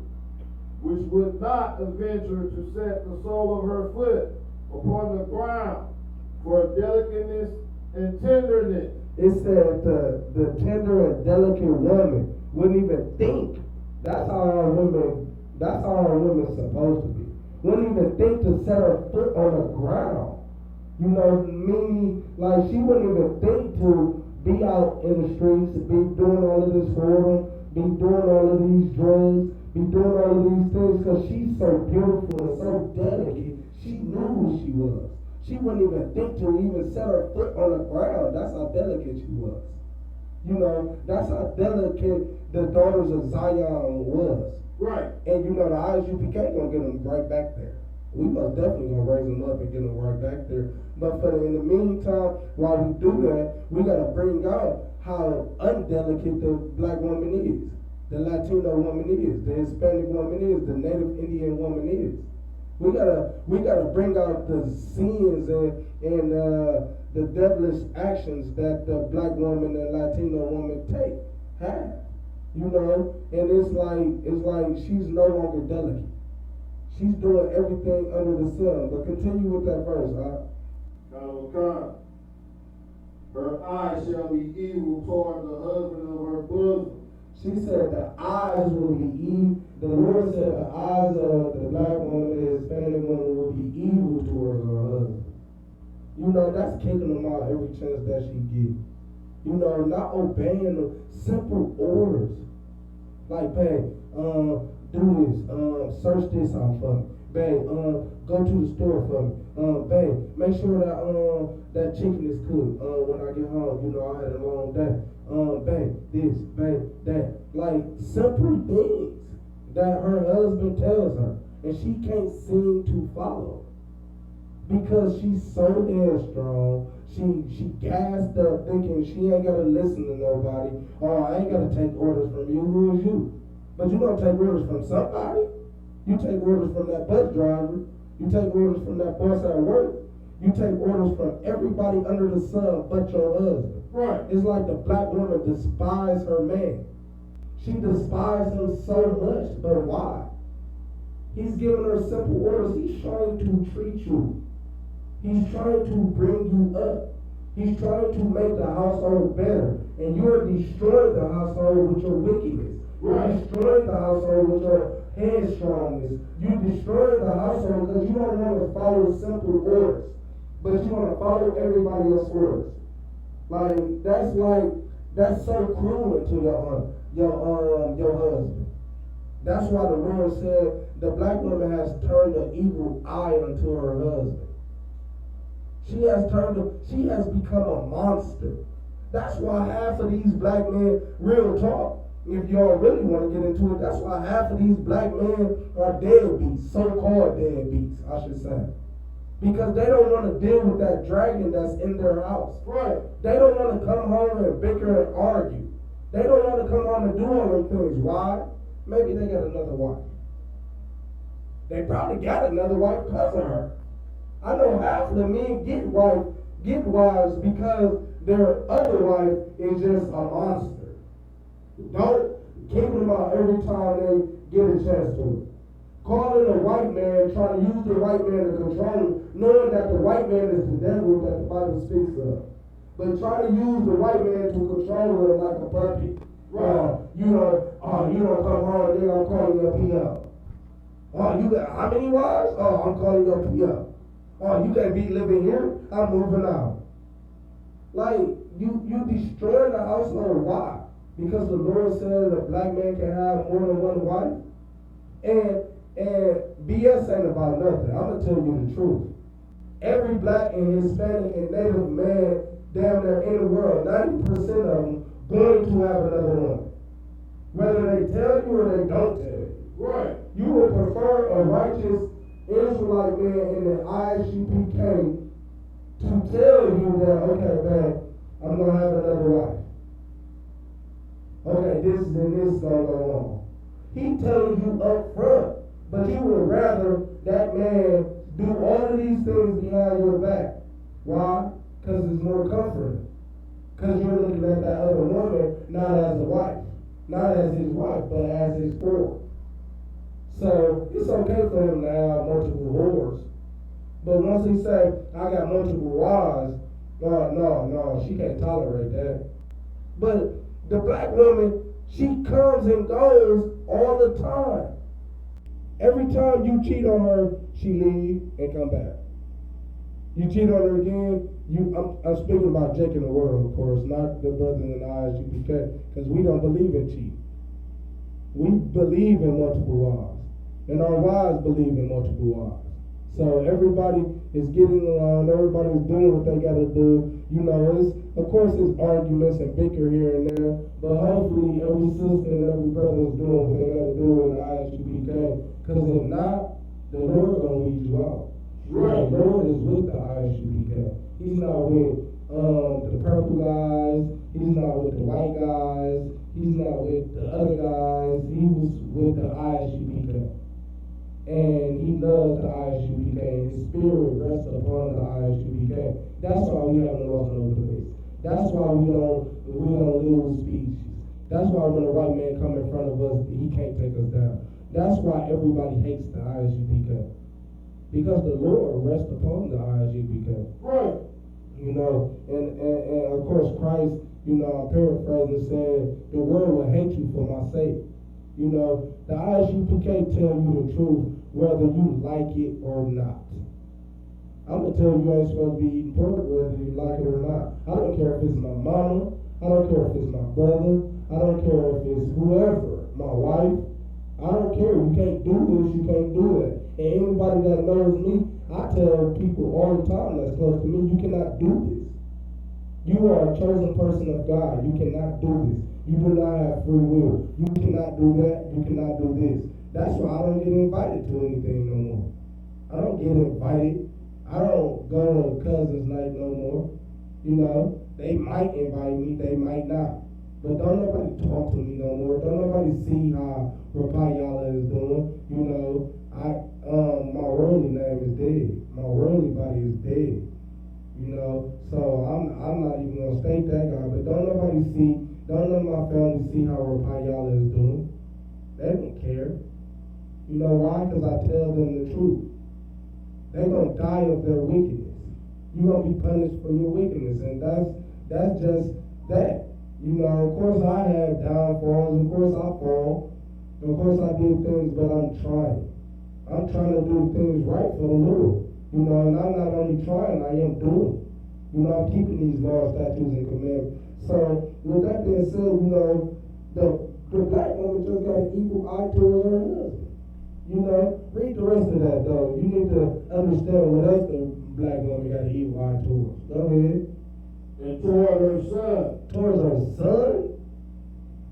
which would not adventure to set the sole of her foot upon the ground for delicateness and tenderness. It said the tender and delicate woman wouldn't even think. That's how our women supposed to be. Wouldn't even think to set her foot on the ground. Meaning, like, she wouldn't even think to be out in the streets, be doing all of this whoredom, be doing all of these drugs, be doing all of these things, because she's so beautiful and so delicate. She knew who she was. She wouldn't even think to even set her foot on the ground. That's how delicate she was. That's how delicate the daughters of Zion was. Right. And the Isupk gonna get them right back there. We most definitely gonna raise them up and get them right back there. But in the meantime, while we do that, we gotta bring out how undelicate the black woman is, the Latino woman is, the Hispanic woman is, the Native Indian woman is. We gotta bring out the sins and the devilish actions that the black woman and Latino woman have. And it's like she's no longer delicate. She's doing everything under the sun. But continue with that verse, huh? Her eyes shall be evil toward the husband of her bosom. She said the eyes will be evil. The Lord said the eyes of the black woman, the Hispanic woman, will be evil towards her husband. That's kicking them out every chance that she gets. Not obeying the simple orders. Like, babe, do this, search this out for me. Babe, go to the store for me. Babe, make sure that chicken is cooked when I get home. I had a long day. Babe, this, babe, that. Like, simple things that her husband tells her, and she can't seem to follow because she's so headstrong. She gassed up thinking she ain't gotta listen to nobody. Oh, I ain't gotta take orders from you. Who is you? But you don't take orders from somebody. You take orders from that bus driver. You take orders from that boss at work. You take orders from everybody under the sun but your husband. Right. It's like the black woman despises her man. She despises him so much, but why? He's giving her simple orders. He's trying to treat you. He's trying to bring you up. He's trying to make the household better. And you're destroying the household with your wickedness. You're destroying the household with your headstrongness. You destroy the household because you don't want to follow simple orders. but you want to follow everybody else's words. That's so cruel to your husband. That's why the Lord said the black woman has turned an evil eye unto her husband. She has become a monster. That's why half of these black men, real talk, if y'all really want to get into it, that's why half of these black men are deadbeats, so-called deadbeats, I should say. Because they don't want to deal with that dragon that's in their house. Right. They don't want to come home and bicker and argue. They don't want to come home and do all them things. Why? Maybe they got another wife. They probably got another wife because of her. I know half of the men get wives because their other wife is just a monster. Don't kick them out every time they get a chance to. Calling a white man, trying to use the white man to control him, knowing that the white man is the devil that the Bible speaks of. But trying to use the white man to control her like a puppet. You don't come home, then I'm calling your PO. You got how many wives? I'm calling your PO. You can't be living here? I'm moving out. Like, you destroying the household. Why? Because the Lord said a black man can have more than one wife. And BS ain't about nothing. I'm going to tell you the truth. Every black and Hispanic and Native man down there in the world, 90% of them going to have another one. Whether they tell you or they don't tell you. Right. You would prefer a righteous Israelite man in the ISUPK to tell you that, okay, man, I'm going to have another wife. Okay, this and this going to go on. He telling you up front, but you would rather that man do all of these things behind your back. Why? Because it's more comforting. Because you're looking at that other woman not as a wife, not as his wife, but as his whore. So it's okay for him to have multiple whores. But once he say, I got multiple wives, no, she can't tolerate that. But the black woman, she comes and goes all the time. Every time you cheat on her, she leave and come back. You cheat on her again, I'm speaking about Jake in the world, of course, not the brother in the ISUPK, because we don't believe in cheating. We believe in multiple wives, and our wives believe in multiple wives. So everybody is getting along, everybody's doing what they gotta do. You know, of course it's arguments and bicker here and there, but hopefully every sister and every brother is doing what they gotta do in the ISUPK, because if not, the Lord gonna lead you out. Right. The Lord is with the ISUPK. He's not with the purple guys, he's not with the white guys, he's not with the other guys, he was with the ISUPK. And he loves the ISUPK, and his spirit rests upon the ISUPK. That's why we haven't lost no place. That's why we don't lose species. That's why when a white man come in front of us, he can't take us down. That's why everybody hates the ISUPK. Because the Lord rests upon the ISUPK. Right. You know, and of course Christ, you know, I'm paraphrasing, said, the world will hate you for my sake. You know, the ISUPK tell you the truth, whether you like it or not. I'm going to tell you ain't supposed to be eating pork, whether you like it or not. I don't care if it's my mama, I don't care if it's my brother, I don't care if it's whoever, my wife. I don't care. You can't do this, you can't do that. And anybody that knows me, I tell people all the time that's close to me, you cannot do this. You are a chosen person of God. You cannot do this. You do not have free will. You cannot do that. You cannot do this. That's why I don't get invited to anything no more. I don't get invited. I don't go to cousins' night no more. You know, they might invite me, they might not. But don't nobody talk to me no more. Don't nobody see how Rapayala is doing. You know, my worldly name is dead. My worldly body is dead. You know, so I'm not even gonna state that guy. But don't none of my family see how Rapayala is doing. They don't care. You know why? Because I tell them the truth. They're gonna die of their wickedness. You're gonna be punished for your wickedness, and that's just that. You know, of course I have downfalls, of course I fall, of course I did things, but I'm trying to do things right for the Lord. You know, and I'm not only trying, I am doing. You know, I'm keeping these laws, statutes, and commandments. So, with that being said, you know, the black woman just got an equal eye towards her husband. You know, read the rest of that, though. You need to understand what else the black woman got an equal eye towards. Go ahead. And toward her son. Towards her son?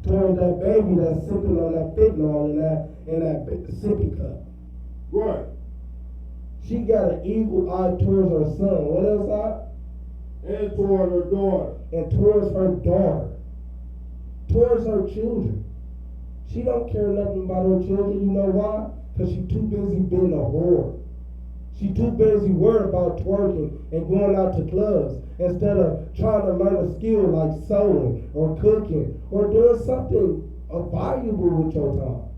Towards that baby that's sipping on that fentanyl in that sippy cup. Right. She got an evil eye towards her son. What else, And toward her daughter. And towards her daughter. Towards her children. She don't care nothing about her children. You know why? Because she too busy being a whore. She too busy worried about twerking and going out to clubs instead of trying to learn a skill like sewing or cooking or doing something valuable with your time.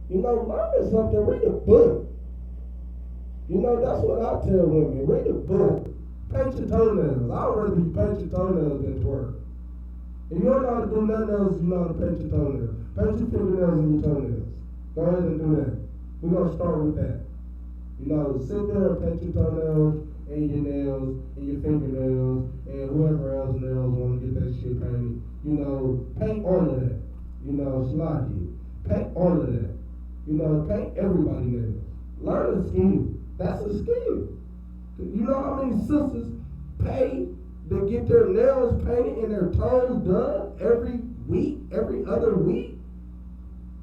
You know, learning something, read a book. You know, that's what I tell women. Read a book. Paint your toenails. I'd rather you paint your toenails than twerk. If you don't know how to do nothing else, you know how to paint your toenails. Paint your fingernails and your toenails. Go ahead and do that. We're going to start with that. You know, sit there and paint your toenails and your nails and your fingernails and whoever else nails want to get that shit painted. You know, paint all of that. You know, slide it. Paint all of that. You know, paint everybody nails. Learn a skill. That's a skill. You know how many sisters pay to get their nails painted and their toes done every week, every other week?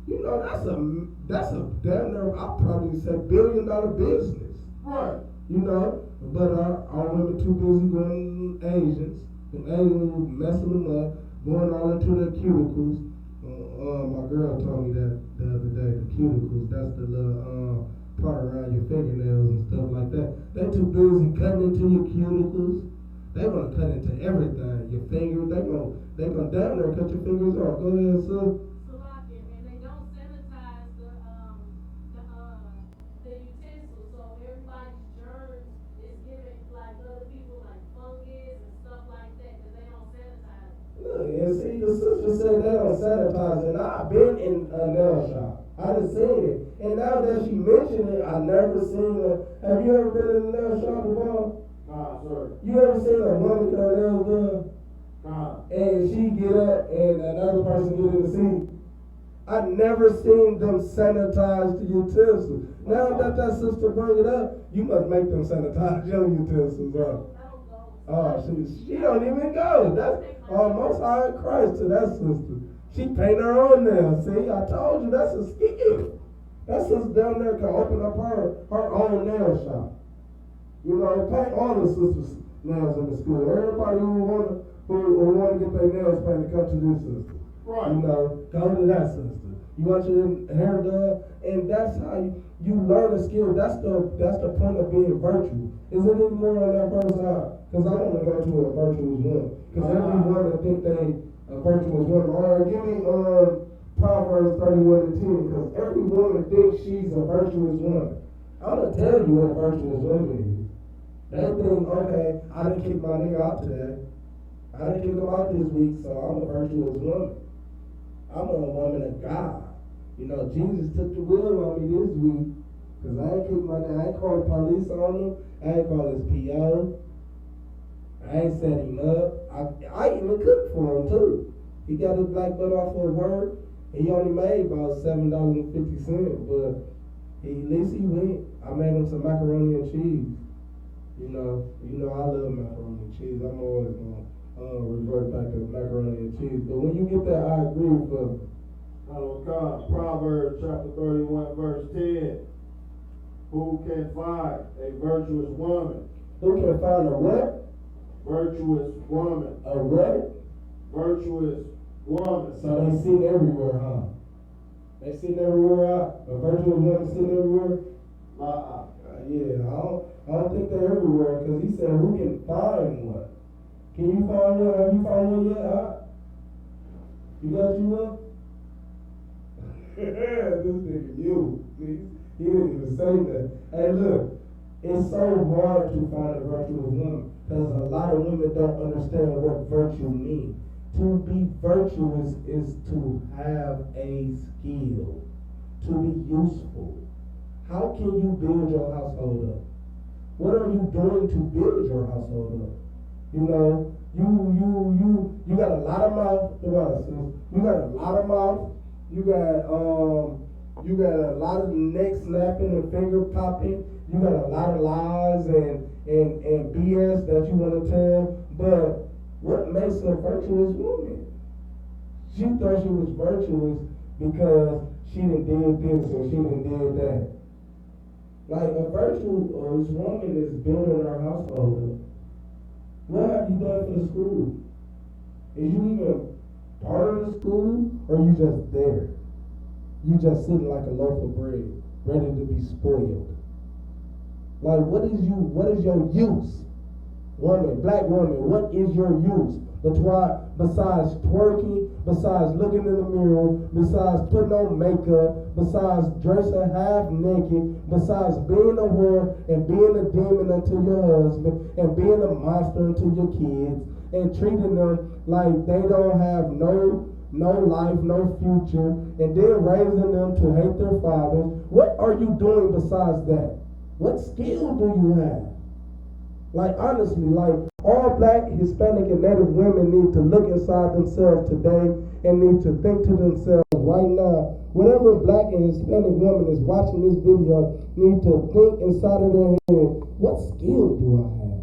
You know, that's a damn near, I'll probably say $1 billion business. Right. You know, but our women too busy going Asians messing them up, going all into their cuticles. My girl told me that the other day, the cuticles, that's the little part around your fingernails and stuff like that. They too busy cutting into your cuticles. They want to cut into everything. Your fingers, they gonna down there cut your fingers off. Go ahead, sir. And they don't sanitize the utensils, so everybody's germs is giving like other people like fungus and stuff like that because they don't sanitize it. Look, and see, the sister said they don't sanitize it. I've been in a nail shop. I done seen it. And now that she mentioned it, I never seen her. Have you ever been in a nail shop before? Nah, sir. You ever seen a woman get her nails done? Nah. And she get up and another person get in the seat? I never seen them sanitize the utensils. Now that sister bring it up, you must make them sanitize your utensils up. Oh, she don't even go. That's almost high in Christ to that sister. She paint her own nails. See, I told you that's a skill. That sister down there can open up her own nail shop. You know, paint all the sisters' nails in the school. Everybody who wanna get their nails painted, come to this sister. Right. You know, go to that sister. You want your hair done, and that's how you learn a skill. That's the point of being virtuous. Is it any more on that first side? Because I want to go to a virtuous woman. Because every woman think they a virtuous woman. All right, give me Proverbs 31:10. Because every woman thinks she's a virtuous woman. I'm gonna tell you what a virtuous woman is. They think, okay, I didn't kick my nigga out today. I didn't kick him out this week, so I'm a virtuous woman. I'm a woman of God. You know, Jesus took the wheel on me this week. Because I ain't kicked my nigga. I ain't called the police on him. I ain't called his PO. I ain't set him up. I even cooked for him too. He got his black butt off for work. He only made about $7.50, but at least he went. I made him some macaroni and cheese. You know I love macaroni and cheese. I'm always gonna revert back to macaroni and cheese. But when you get that, I agree with Proverbs chapter 31, verse 10. Who can find a virtuous woman? Who can find a what? Virtuous woman. A what? Virtuous woman. So they seen everywhere, huh? They seen everywhere. A virtuous woman seen everywhere. Yeah, I don't think they're everywhere because he said, who can find one? Can you find one? Have you found one yet? Huh? You got you one? This nigga, you. He didn't even say that. Hey, look, it's so hard to find a virtuous woman because a lot of women don't understand what virtue means. To be virtuous is to have a skill, to be useful. How can you build your household up? What are you doing to build your household up? You know, you got a lot of mouth. You got a lot of mouth. You got a lot of neck snapping and finger popping. You got a lot of lies and BS that you want to tell. But what makes a virtuous woman? She thought she was virtuous because she done did this and she done did that. Like a virtuous woman is building her household. What have you done for the school? Is you even part of the school, or you just there? You just sitting like a loaf of bread, ready to be spoiled. Like what is your use? Woman, black woman, what is your use? Besides twerking, besides looking in the mirror, besides putting on makeup, besides dressing half naked, besides being a whore and being a demon unto your husband and being a monster unto your kids and treating them like they don't have no life, no future, and then raising them to hate their fathers. What are you doing besides that? What skill do you have? Like honestly, like all black, Hispanic, and Native women need to look inside themselves today and need to think to themselves right now. Whatever black and Hispanic woman is watching this video need to think inside of their head, what skill do I have?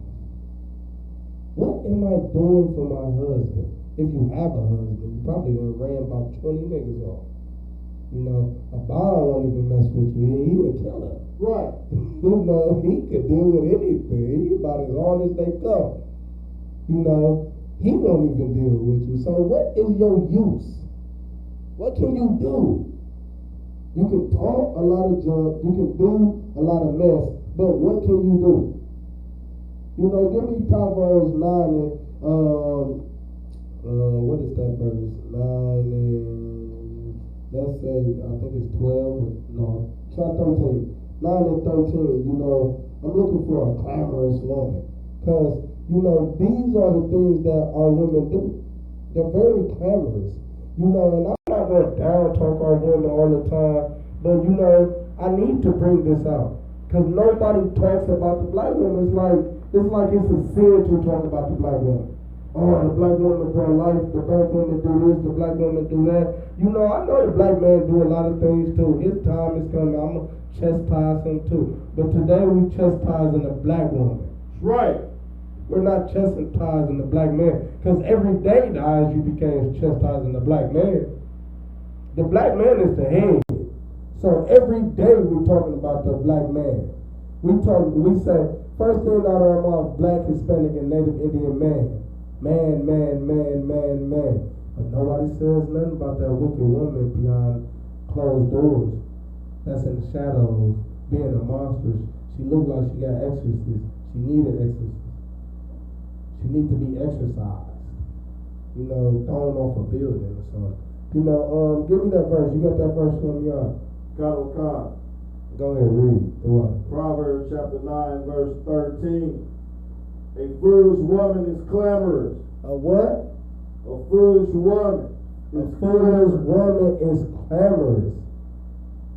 What am I doing for my husband? If you have a husband, you probably done ran about 20 niggas off. You know, a bomb won't even mess with you. He a killer. Right. You know, he could deal with anything. He about as hard as they come. You know, he won't even deal with you. So what is your use? What can you do? You can talk a lot of junk. You can do a lot of mess. But what can you do? You know, give me Proverbs 9 and, what is that verse? 9 and, let's say, I think it's 12. No, try 13. 9 and 13, you know, I'm looking for a clamorous woman. Because, you know, these are the things that our women do. They're very clamorous. You know, and I'm not going to down talk our women all the time, but, you know, I need to bring this out. Because nobody talks about the black woman. It's like it's a sin to talk about the black woman. Oh, the black woman brought life, the black woman do this, the black woman do that. You know, I know the black man do a lot of things too. His time is coming. I'm going to chastise him too. But today we chastising the black woman. Right. We're not chastising the black man. Because every day the ISUPK is chastising the black man. The black man is the head. So every day we're talking about the black man. We say, first thing out of our mouth, black, Hispanic, and Native Indian man. Man. But nobody says nothing about that wicked woman behind closed doors. That's in the shadows, being a monster. She looked like she got exorcism. She needed exorcism. She need to be exercised. You know, thrown off a building or something. You know, give me that verse. You got that verse from me on? Go ahead, read. Proverbs chapter 9, verse 13. A foolish woman is clamorous. A what? A foolish woman. A foolish woman is clamorous.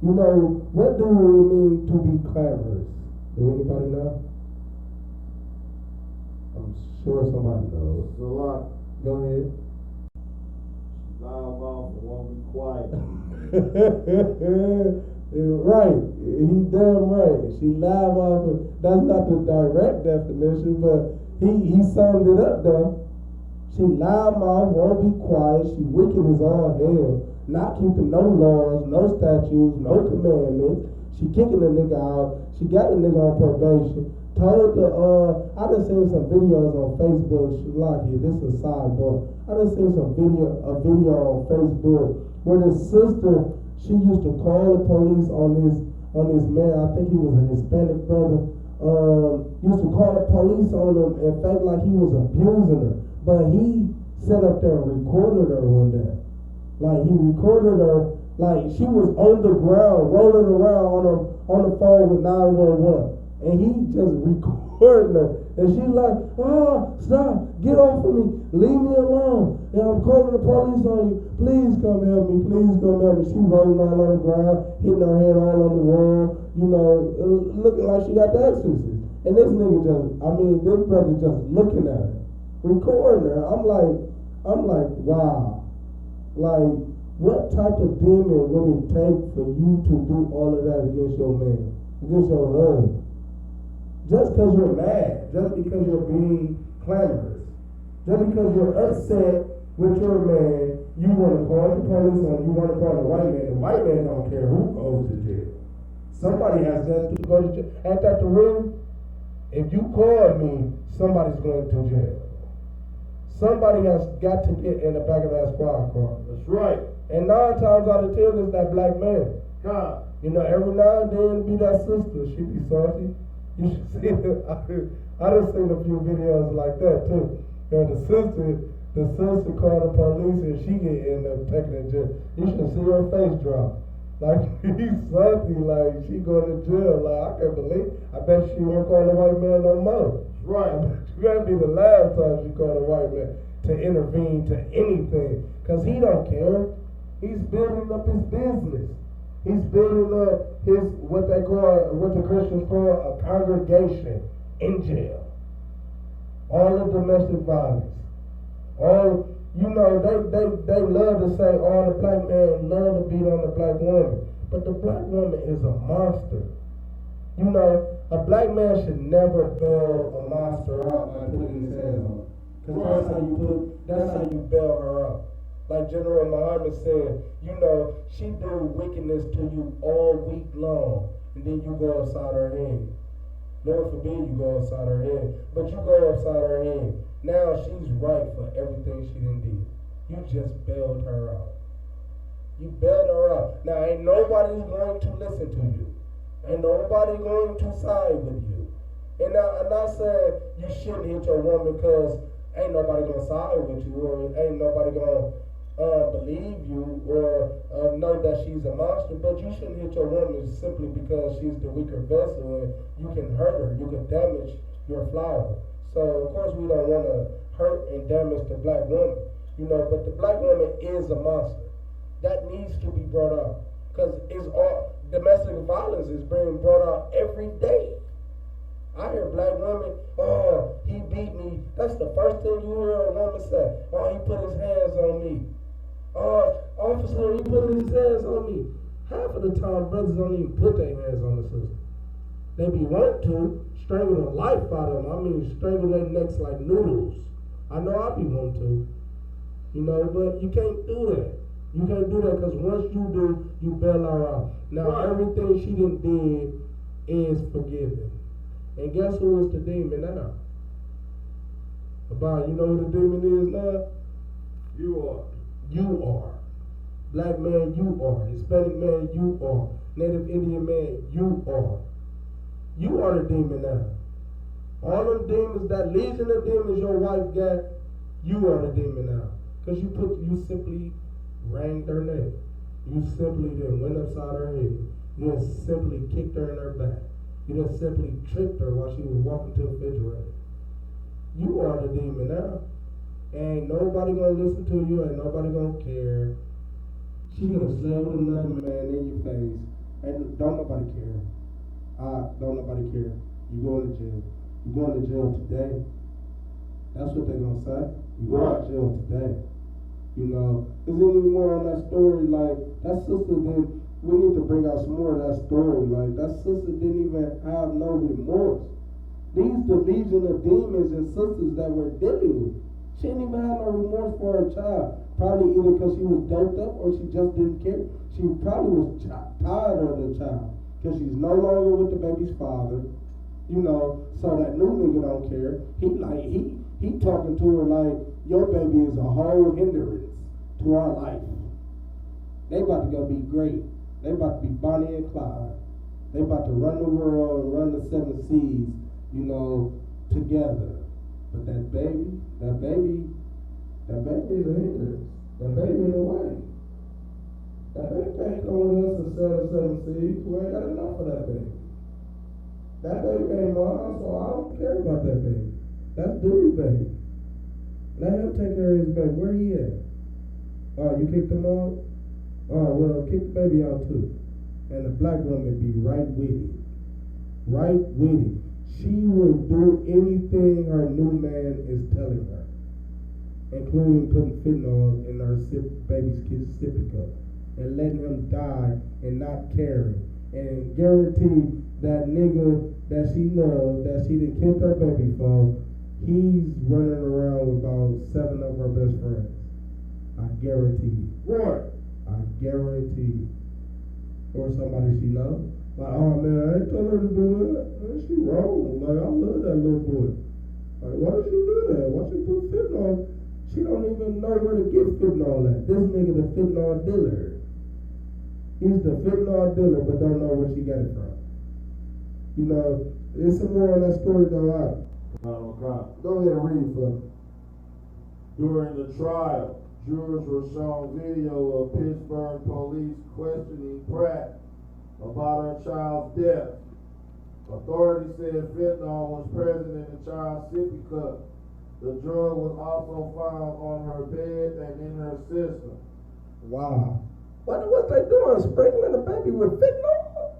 You know, what do we mean to be clamorous? Do anybody know? I'm sure somebody knows. It's a lot. Go ahead. Loud mouth and won't be quiet. Right. He damn right. She loud mouth. That's not the direct definition, but he summed it up though. She loud mouth, won't be quiet. She wicked as all hell. Not keeping no laws, no statutes, no commandments. She kicking a nigga out. She got a nigga on probation. Told I done seen some videos on Facebook. This is a sidebar. I done seen a video on Facebook where the sister, she used to call the police on this man. I think he was a Hispanic brother. Used to call the police on him and felt like he was abusing her. But he sat up there and recorded her one day. Like he recorded her, like she was on the ground, rolling around on the phone with 911. And he just recording her. And she's like, oh, stop, get off of me, leave me alone. And I'm calling the police on you. Please come help me, please come help me. She rolling all on the ground, hitting her head all on the wall, you know, looking like she got the exorcist. And this nigga this brother just looking at her, recording her. I'm like, wow. Like, what type of demon would it take for you to do all of that against your man, against your husband? Just because you're mad, just because you're being clamorous, just because you're upset with your man, you want to call the police on, you want to call the white man. The white man don't care who goes to jail. Somebody has got to go to jail. Ain't that the rule? If you call me, somebody's going to jail. Somebody has got to get in the back of that squad car. That's right. And 9 times out of 10 it's that black man. God. You know, every now and then it be that sister. She be salty. You should see it. I just seen a few videos like that too. You know, the sister called the police and she get in there taken in jail. You should see her face drop. Like, he's salty, like, she going to jail. Like, I can't believe. I bet she won't call the white man no more. Right. That'd be the last time she called a white man to intervene to anything. Because he don't care. He's building up his business. He's building up his, what the Christians call a congregation in jail. All the domestic violence. All, you know, they love to say, all the black men love to beat on the black woman. But the black woman is a monster. You know, a black man should never bail a monster out by putting his hands on her. Because that's how you bail her out. Like General Muhammad said, you know, she do wickedness to you all week long, and then you go upside her head. Lord forbid you go upside her head, but you go upside her head. Now she's right for everything she done did. You just bailed her out. You bailed her out. Now ain't nobody going to listen to you. Ain't nobody going to side with you. And I'm not saying you shouldn't hit your woman because ain't nobody gonna side with you, or ain't nobody gonna believe you or know that she's a monster, but you shouldn't hit your woman simply because she's the weaker vessel and you can hurt her, you can damage your flower. So of course we don't want to hurt and damage the black woman, you know, but the black woman is a monster. That needs to be brought out because it's all domestic violence is being brought out every day. I hear black women, oh, he beat me. That's the first thing you hear a woman say. Oh, he put his hands on me. Oh, officer, he put his hands on me. Half of the time, brothers don't even put their hands on the sister. They be want to strangle the life out of them. I mean, strangle their necks like noodles. I know I be want to. You know, but you can't do that. You can't do that because once you do, you bail her out. Now, everything she done did is forgiven. And guess who is the demon now? About, you know who the demon is now? You are. You are. Black man, you are. Hispanic man, you are. Native Indian man, you are. You are the demon now. All them demons, that legion of demons your wife got, you are the demon now. Because you simply rang her neck. You simply then went upside her head. You just simply kicked her in her back. You just simply tripped her while she was walking to the refrigerator. You are the demon now. Ain't nobody gonna listen to you, ain't nobody gonna care. She gonna slap with another man in your face. And don't nobody care. Don't nobody care. You going to jail. You going to jail today. That's what they gonna say. You going to jail today. You know, is there any more on that story? Like, that sister didn't, we need to bring out some more of that story. Like, that sister didn't even have no remorse. These the legion of demons and sisters that we're dealing with. She didn't even have no remorse for her child. Probably either because she was doped up or she just didn't care. She probably was tired of the child because she's no longer with the baby's father. You know, so that new nigga don't care. He talking to her like, your baby is a whole hindrance to our life. They about to go be great. They about to be Bonnie and Clyde. They about to run the world and run the 7 seas, you know, together. But that baby is a hindrance. That baby in the way. That baby can't go with us and sell the 7 seas. We ain't got enough for that baby. That baby ain't mine, so I don't care about that baby. That's dude's baby. Let him take care of his baby. Where he at? Oh, you kicked him out? Oh, well, kick the baby out too. And the black woman be right with it. Right with it. she will do anything her new man is telling her, including putting fentanyl in her baby's kid's sippy cup and letting him die and not caring. And guarantee that nigga that she loved, that she done killed her baby for, he's running around with about 7 of her best friends. I guarantee you. What? I guarantee you. Or somebody she knows. Like, oh man, I ain't told her to do that. Man, she wrong. Like, I love that little boy. Like, why did she do that? Why she put fentanyl? She don't even know where to get fentanyl at. This nigga the fentanyl dealer. He's the fentanyl dealer, but don't know where she got it from. You know, there's some more on that story though. Go ahead and read for me. During the trial, jurors were shown video of Pittsburgh police questioning Pratt about her child's death. Authorities said fentanyl was present in the child's sippy cup. The drug was also found on her bed and in her system. Wow. What they doing? Sprinkling the baby with fentanyl?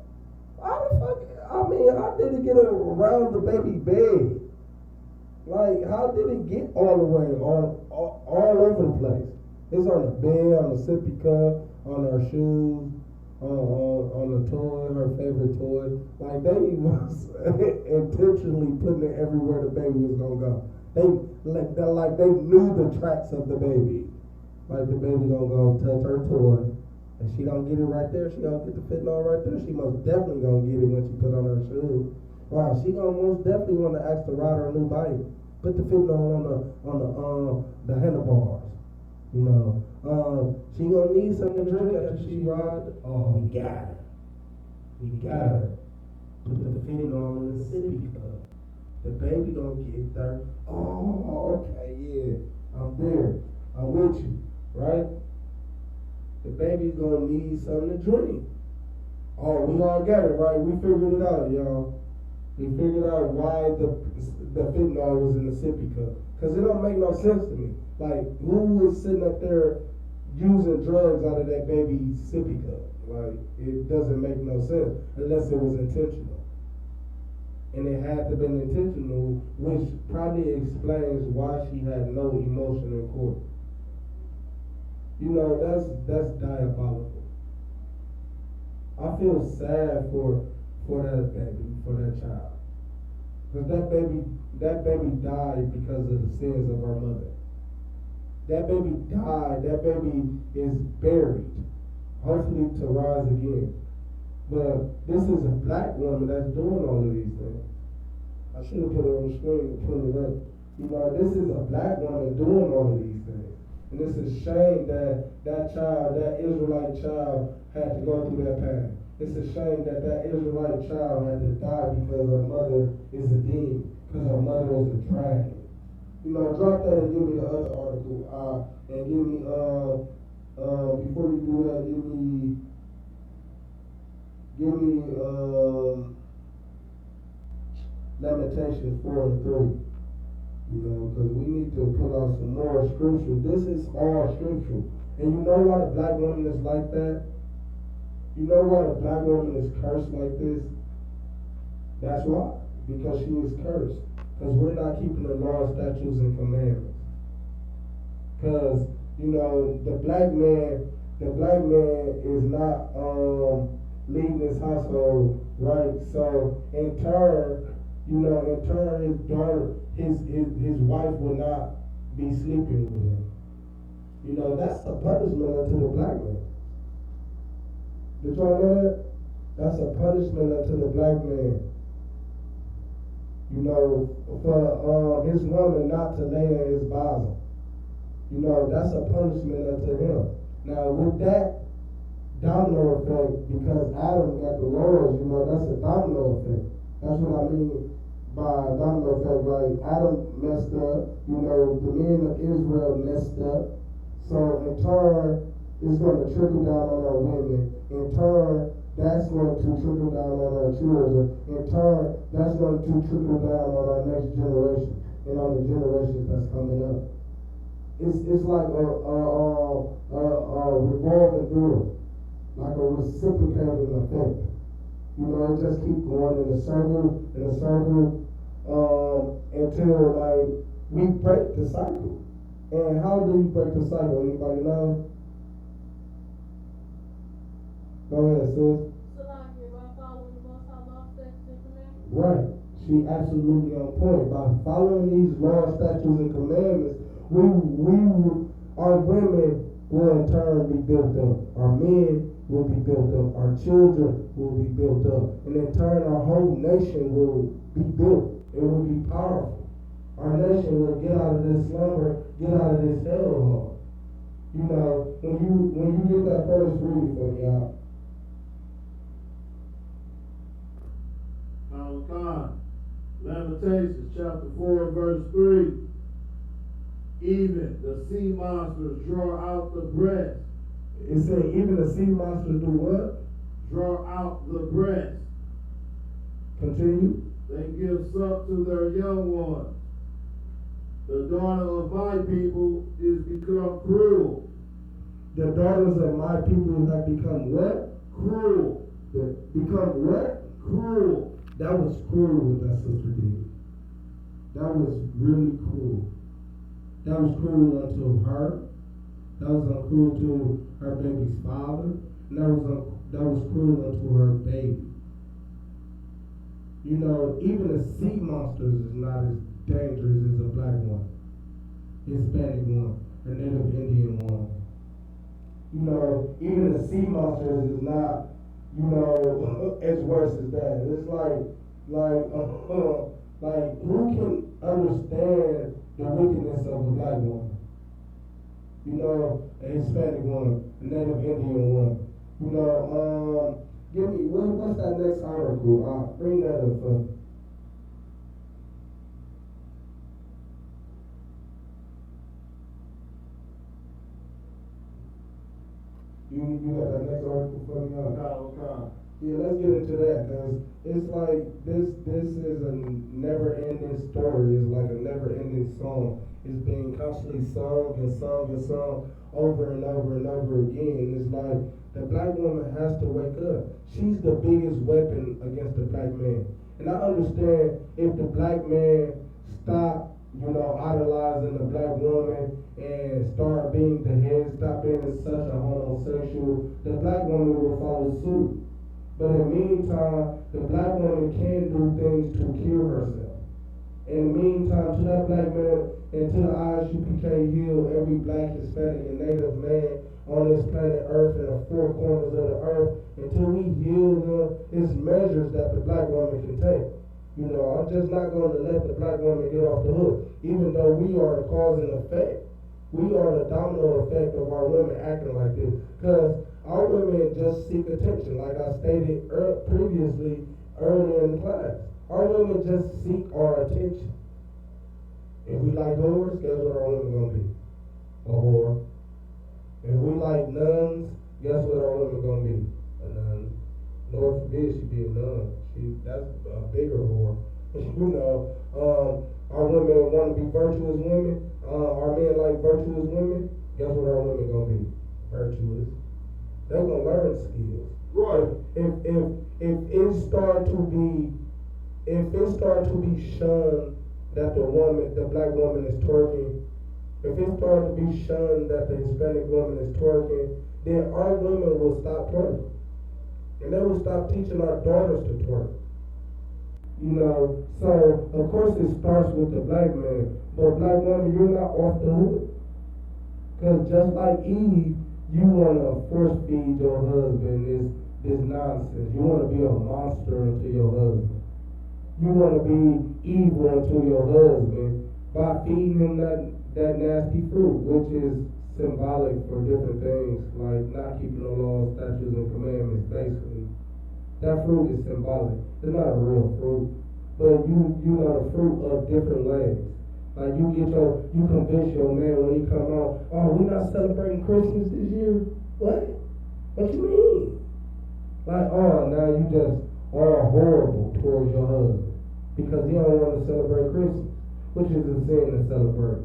How the fuck? I mean, how did it get around the baby bed? Like, how did it get all the way all over the place? It's on the bed, on the sippy cup, on her shoes, on the toy, her favorite toy. Like, they was intentionally putting it everywhere the baby was gonna go. They knew the tracks of the baby. Like, the baby gonna go touch her toy, and she gonna get it right there. She gonna get the fentanyl right there. She most definitely gonna get it when she put on her shoes. Wow, she gonna most definitely want to ask to ride her new bike. Put the fentanyl on the handlebars. You know, she gonna need something to drink after she ride. Oh, we got her. We got her. Put the fentanyl in the sippy cup. The baby gonna get there. Oh, okay, yeah. I'm there. I'm with you, right? The baby's gonna need something to drink. Oh, we all got it, right? We figured it out, y'all. We figured out why the fentanyl was in the sippy cup. Because it don't make no sense to me. Like, who was sitting up there using drugs out of that baby's sippy cup? Like, it doesn't make no sense unless it was intentional. And it had to be intentional, which probably explains why she had no emotion in court. You know, that's diabolical. I feel sad for that baby, for that child. Because that baby died because of the sins of her mother. That baby died, that baby is buried, hopefully to rise again. But this is a black woman that's doing all of these things. I should have put it on the screen and put it up. You know, this is a black woman doing all of these things. And it's a shame that that Israelite child had to go through that path. It's a shame that Israelite child had to die because her mother is a demon, because her mother is a dragon. You know, drop that and give me the other article. And give me, before you do that, give me Lamentations 4 and 3. You know, because we need to put out some more scripture. This is all scriptural. And you know why the black woman is like that? You know why the black woman is cursed like this? That's why. Because she is cursed. Because we're not keeping the law, statutes, and commandments. Because, you know, the black man is not leading his household right. So in turn, his daughter, his wife will not be sleeping with him. You know, that's a punishment unto the black man. Did y'all know that? That's a punishment unto the black man. You know, for his woman not to lay in his bosom. You know, that's a punishment unto him. Now, with that domino effect, because Adam got the laws, you know, that's a domino effect. That's what I mean by domino effect. Like, Adam messed up, you know, the men of Israel messed up. So, in turn, it's going to trickle down on our women. In turn, that's going to trickle down on our children. In turn, that's going to trickle down on our next generation and on the generations that's coming up. It's like a revolving door, like a reciprocating effect. You know, it just keep going in a circle, until like we break the cycle. And how do you break the cycle? Anybody know? Go ahead, sis. So like if I follow the most high law, statutes, and commandments? Right. She absolutely on point. By following these laws, statutes, and commandments, our women will in turn be built up. Our men will be built up. Our children will be built up. And in turn, our whole nation will be built. It will be powerful. Our nation will get out of this slumber, get out of this hellhole. You know, when you get that first read for me out. Lamentations chapter 4 verse 3. Even the sea monsters draw out the breast. It said even the sea monsters do what? Draw out the breast. Continue. They give suck to their young ones. The daughter of my people is become cruel. The daughters of my people have become what? Cruel. Become what? Cruel. That was cruel what that sister did. That was really cruel. That was cruel unto her. That was cruel to her baby's father. And that was cruel unto her baby. You know, even the sea monsters is not as dangerous as a black one, Hispanic one, a Native Indian one. You know, even the sea monsters is not, as worse as that. It's like who can understand the wickedness of a black woman? You know, a Hispanic one, a Native Indian one. You know, give me, what's that next article? Bring that up for me. You got that next article for me? Okay. Yeah, let's get into that, because it's like this is a never-ending story. It's like a never-ending song. It's being constantly sung and sung and sung over and over and over again. It's like the black woman has to wake up. She's the biggest weapon against the black man. And I understand if the black man stop, idolizing the black woman and start being the head, stop being such a homosexual, the black woman will follow suit. But in the meantime, the black woman can do things to cure herself. In the meantime, to that black man and to the Isupk heal every black, Hispanic, and Native man on this planet Earth and the four corners of the earth, until we heal them, it's measures that the black woman can take. I'm just not going to let the black woman get off the hook, even though we are the cause and effect. We are the domino effect of our women acting like this. Because our women just seek attention, like I stated previously earlier in class. Our women just seek our attention. If we like whores, guess what our women going to be? A whore. If we like nuns, guess what our women going to be? A nun. Lord forbid she be a nun. That's a bigger whore. Our women want to be virtuous women. Our men like virtuous women. Guess what our women gonna be? Virtuous. They're gonna learn skills. Right. If it start to be shunned that the black woman is twerking, if it start to be shunned that the Hispanic woman is twerking, then our women will stop twerking. And they will stop teaching our daughters to twerk. So of course it starts with the black man. But black woman, you're not off the hook. Because just like Eve, you want to force feed your husband this nonsense. You want to be a monster unto your husband. You want to be evil unto your husband by feeding him that nasty fruit, which is symbolic for different things, like not keeping the laws, statutes, and commandments, basically. That fruit is symbolic. It's not a real fruit. But you know the fruit of different ways. Like you convince your man when he come out, oh, we not celebrating Christmas this year? What? What you mean? Like, oh, now you just are horrible towards your husband because he don't want to celebrate Christmas, which is a sin to celebrate.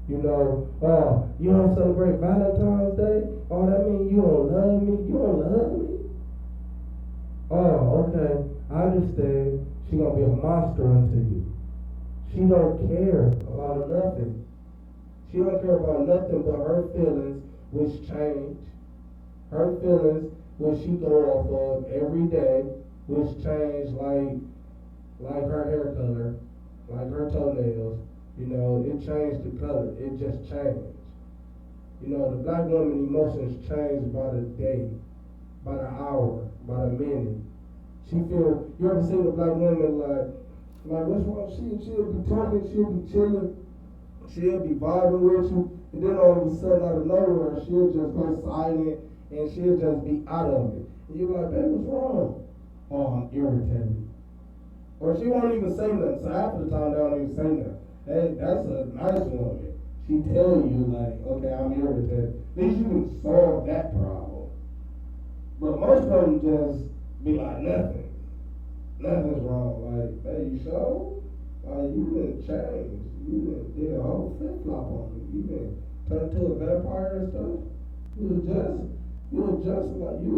You don't celebrate Valentine's Day? Oh, that means you don't love me? You don't love me? Oh, okay, I understand. She gonna be a monster unto you. She don't care about nothing. She don't care about nothing but her feelings, which change. Her feelings, which she go off of every day, which change like her hair color, like her toenails. You know, it changed the color. It just changed. You know, the black woman emotions change by the day, by the hour, by the minute. She feel. You ever seen a black woman like what's wrong? She'll be talking, she'll be chilling, she'll be vibing with you, and then all of a sudden out of nowhere she'll just go silent and she'll just be out of it. And you're like, babe, what's wrong? Oh, I'm irritated. Or she won't even say nothing. So half of the time they don't even say nothing. Hey, that's a nice woman. She tell you like, okay, I'm irritated. At least you can solve that problem. But most of them just be like, nothing. Nothing's wrong. Like, hey, you sure? Like, you didn't change. You didn't did a whole flip flop on me. You didn't turn to a vampire and stuff. You were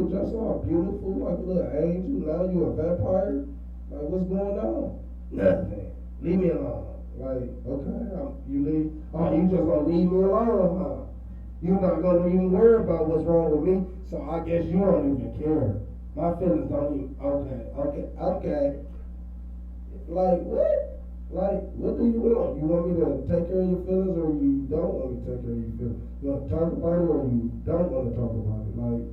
just all beautiful, like a little angel. Now you a vampire. Like, what's going on? Nothing. Leave me alone. Like, okay, you leave. Oh, you just gonna leave me alone, huh? You're not gonna even worry about what's wrong with me. So I guess you don't even care. My feelings don't even, okay. Like, what? Like, what do you want? You want me to take care of your feelings or you don't want me to take care of your feelings? You want to talk about it or you don't want to talk about it? Like,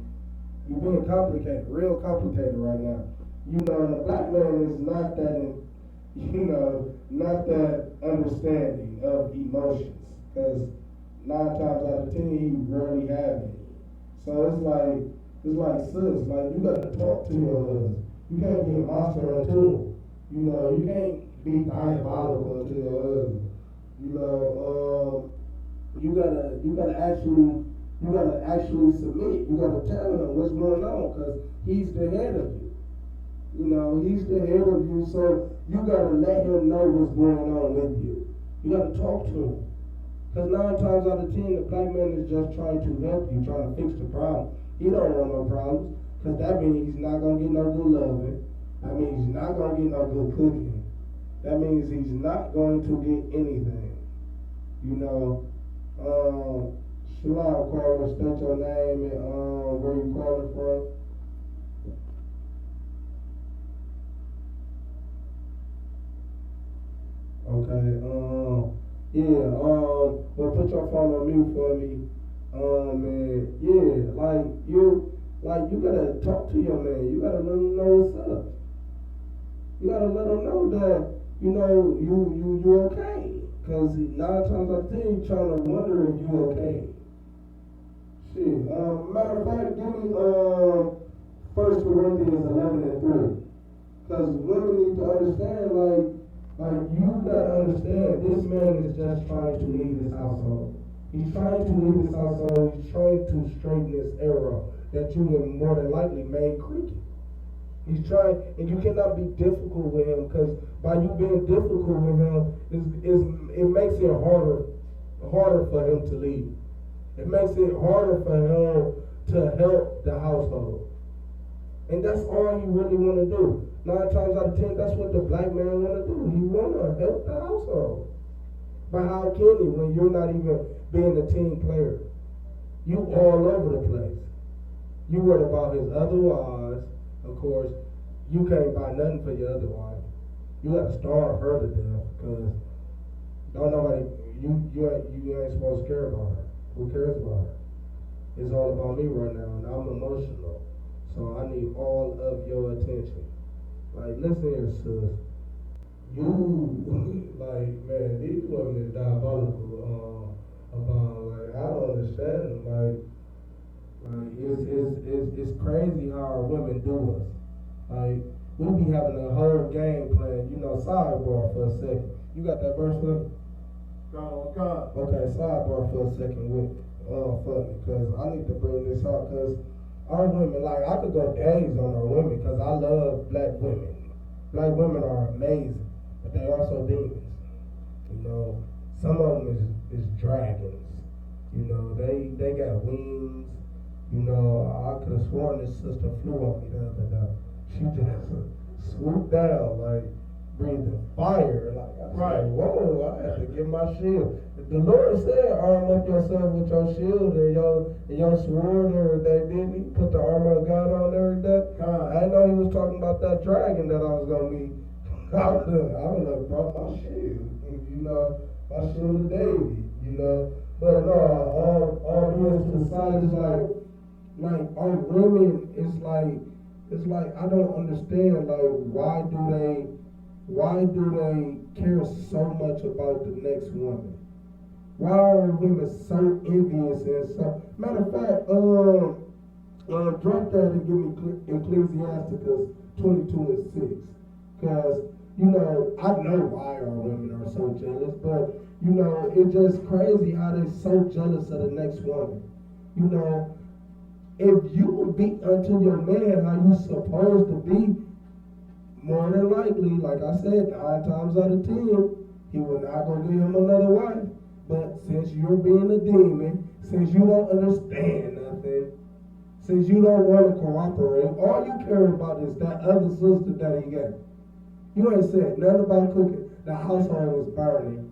you're being complicated, real complicated right now. You know, the black man is not that, not that understanding of emotions. Because 9 times out of 10, he rarely have any. So it's like, sis, like, you gotta talk to your husband. You can't be a monster unto him. You know, you can't be diabolical to your husband. You know, you gotta actually submit. You gotta tell him what's going on, because he's the head of you. You know, he's the head of you, so you gotta let him know what's going on with you. You gotta talk to him. Because 9 times out of 10, the black man is just trying to help you, trying to fix the problem. He don't want no problems, because that means he's not going to get no good loving. That means he's not going to get no good cooking. That means he's not going to get anything. You know, Shalom, caller, state your name and where you calling from. Okay, well, put your phone on mute for me. And yeah, you gotta talk to your man. You gotta let him know what's up. You gotta let him know that, you okay. Cause 9 times out of 10, you trying to wonder if you okay. Shit, matter of fact, give me, 1 Corinthians 11:3. Cause women need to understand, you gotta understand, this man is just trying to lead his household. He's trying to lead his household. He's trying to straighten this arrow that you would more than likely made creaky. He's trying, and you cannot be difficult with him, because by you being difficult with him, it makes it harder for him to lead. It makes it harder for him to help the household. And that's all you really want to do. 9 times out of 10, that's what the black man want to do. He want to help the household. But how can he when you're not even being a team player? You all over the place. You worried about his other wives. Of course, you can't buy nothing for your other wife. You got to starve her to death, because you ain't supposed to care about her. Who cares about her? It's all about me right now, and I'm emotional. So I need all of your attention. Like, listen here, sis. Man, these women is diabolical about, I don't understand them. It's crazy how our women do us. Like, we be having a whole game plan, sidebar for a second. You got that verse for me? God. Okay, sidebar for a second for me, because I need to bring this out, because our women, I could go days on our women, because I love black women. Black women are amazing, but they also demons. Some of them is dragons. They got wings. I could have sworn this sister flew on me the other day. she just swooped down, like, breathing fire. Like, I Right. said, whoa, I had to get my shield. The Lord said, arm up yourself with your shield and your sword and everything, didn't he? Put the armor of God on every day. I didn't know he was talking about that dragon that I was going to meet. I would have brought my shield, you know, my shield of David, you know. But no, all this to the side is like our women, it's like I don't understand, like, why do they care so much about the next woman? Why are women so envious and so? Matter of fact, drop that and give me Ecclesiasticus 22:6, because you know I know why our women are so jealous, but you know it's just crazy how they're so jealous of the next woman. You know, if you be unto your man how you supposed to be, more than likely, like I said, 9 times out of 10, he will not go give him another wife. But since you're being a demon, since you don't understand nothing, since you don't want to cooperate, all you care about is that other sister that he got. You ain't said nothing about cooking. The household was burning.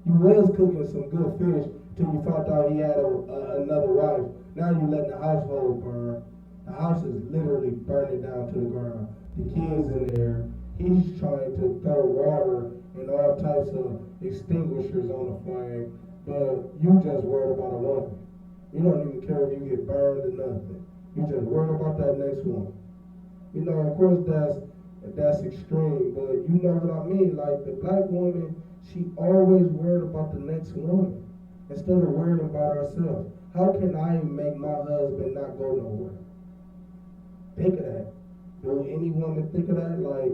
You was cooking some good fish till you found out he had another wife. Now you letting the household burn. The house is literally burning down to the ground. The kids in there. He's trying to throw water and all types of extinguishers on the flame, but you just worried about a woman. You don't even care if you get burned or nothing. You just worried about that next one. You know, of course that's extreme, but you know what I mean. Like the black woman, she always worried about the next woman instead of worrying about herself. How can I make my husband not go nowhere? Think of that. Do any woman think of that? Like,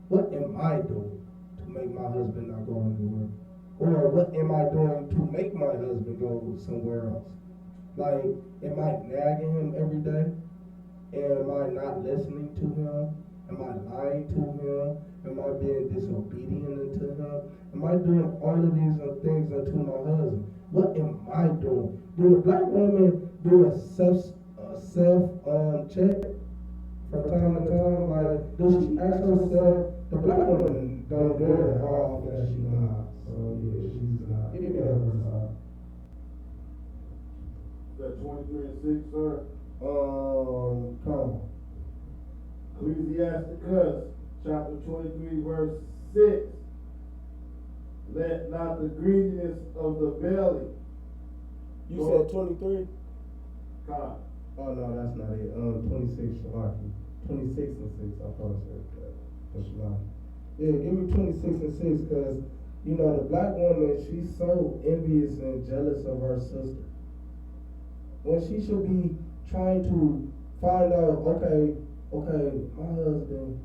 what am I doing to make my husband not go anywhere? Or what am I doing to make my husband go somewhere else? Like, am I nagging him every day? Am I not listening to him? Am I lying to him? Am I being disobedient to him? Am I doing all of these things unto my husband? What am I doing? Do the black woman do a self check from time to time? Like, does she ask herself? The black woman don't do it how often that she not. So yeah, she's not. Give me that verse. Is that 23:6, sir? Come on. Ecclesiasticus chapter 23 verse 6. Let not the greediness of the belly. You said 23? God. Oh no, that's not it. 26 Shalaki. 26 and 6. I thought I said that. That's Shalaki. Yeah, give me 26 and 6, because you know the black woman, she's so envious and jealous of her sister. When she should be trying to find out, okay, my husband,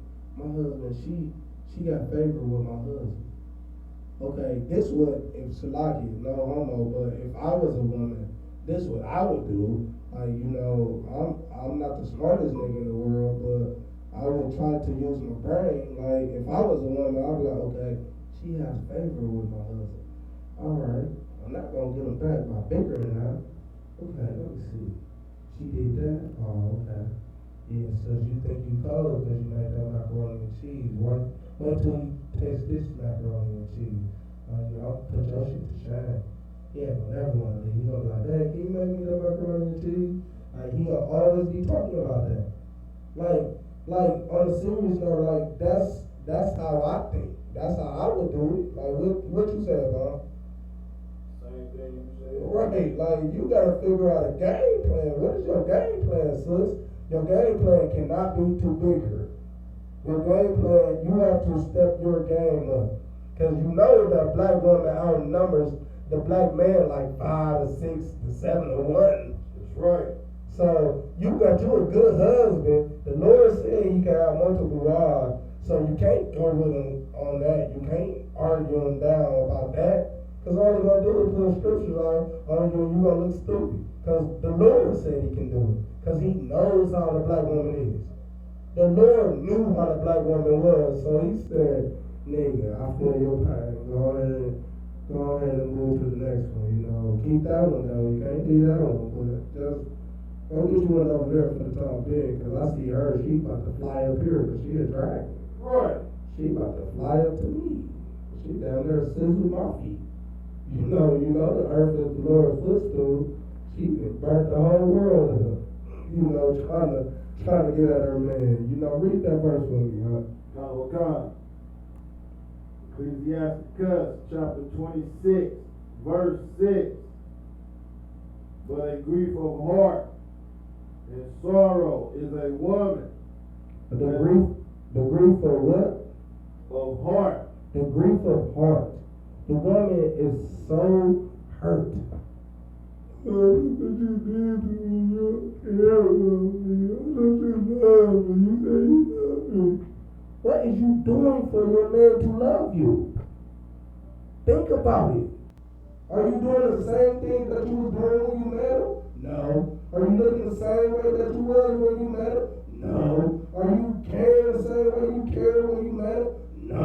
she got favor with my husband. Okay, this what, if Shalaki, no homo, but if I was a woman, this what I would do. Like, you know, I'm not the smartest nigga in the world, but I would try to use my brain. Like, if I was a woman, I'd be like, okay, she has favor with my husband. Alright, I'm not gonna get him back by bickering now. Okay, let me see. She did that? Oh, okay. Yeah, so you think you cold because you made that macaroni and cheese. Wait till you taste this macaroni and cheese. You know, put your shit to shame. He ain't gonna never want to leave. He gonna be like, hey, can you make me that macaroni and cheese? Like, he'll always be talking about that. Like on a serious note, like, that's how I think. That's how I would do it. Like, what you say, Bob? Same thing you said. Right, like, you gotta figure out a game plan. What is your game plan, sis? Your game plan cannot be too bigger. Your game plan, you have to step your game up. Because you know that black woman outnumbers the black man like 5 to 6 to 7 to 1. That's right. So you got you a good husband. The Lord said he can have multiple wives. So you can't go with him on that. You can't argue him down about that. Because all he's going to do is put scriptures on you and you're going to look stupid. Because the Lord said he can do it. Because he knows how the black woman is. The Lord knew how the black woman was. So he said, nigga, I feel your pain. Go ahead and move to the next one, you know. Keep that one though. You can't do that one. But just I'll get you one over there for the time being, because I see her, she about to fly up here, because she a dragon. Right. She about to fly up to me. She down there sizzling my feet. The earth is the Lord's footstool. She can burn the whole world up. Trying to get at her man. Read that verse for me, huh? God. Ecclesiasticus chapter 26, verse 6. But a grief of heart and sorrow is a woman. The grief of what? Of heart. The grief of heart. The woman is so hurt. Look what you did to me. You care about me. I thought you loved me. You say you love me. What is you doing for your man to love you? Think about it. Are you doing the same thing that you was doing when you met him? No. Are you looking the same way that you was when you met him? No. Are you caring the same way you cared when you met him? No.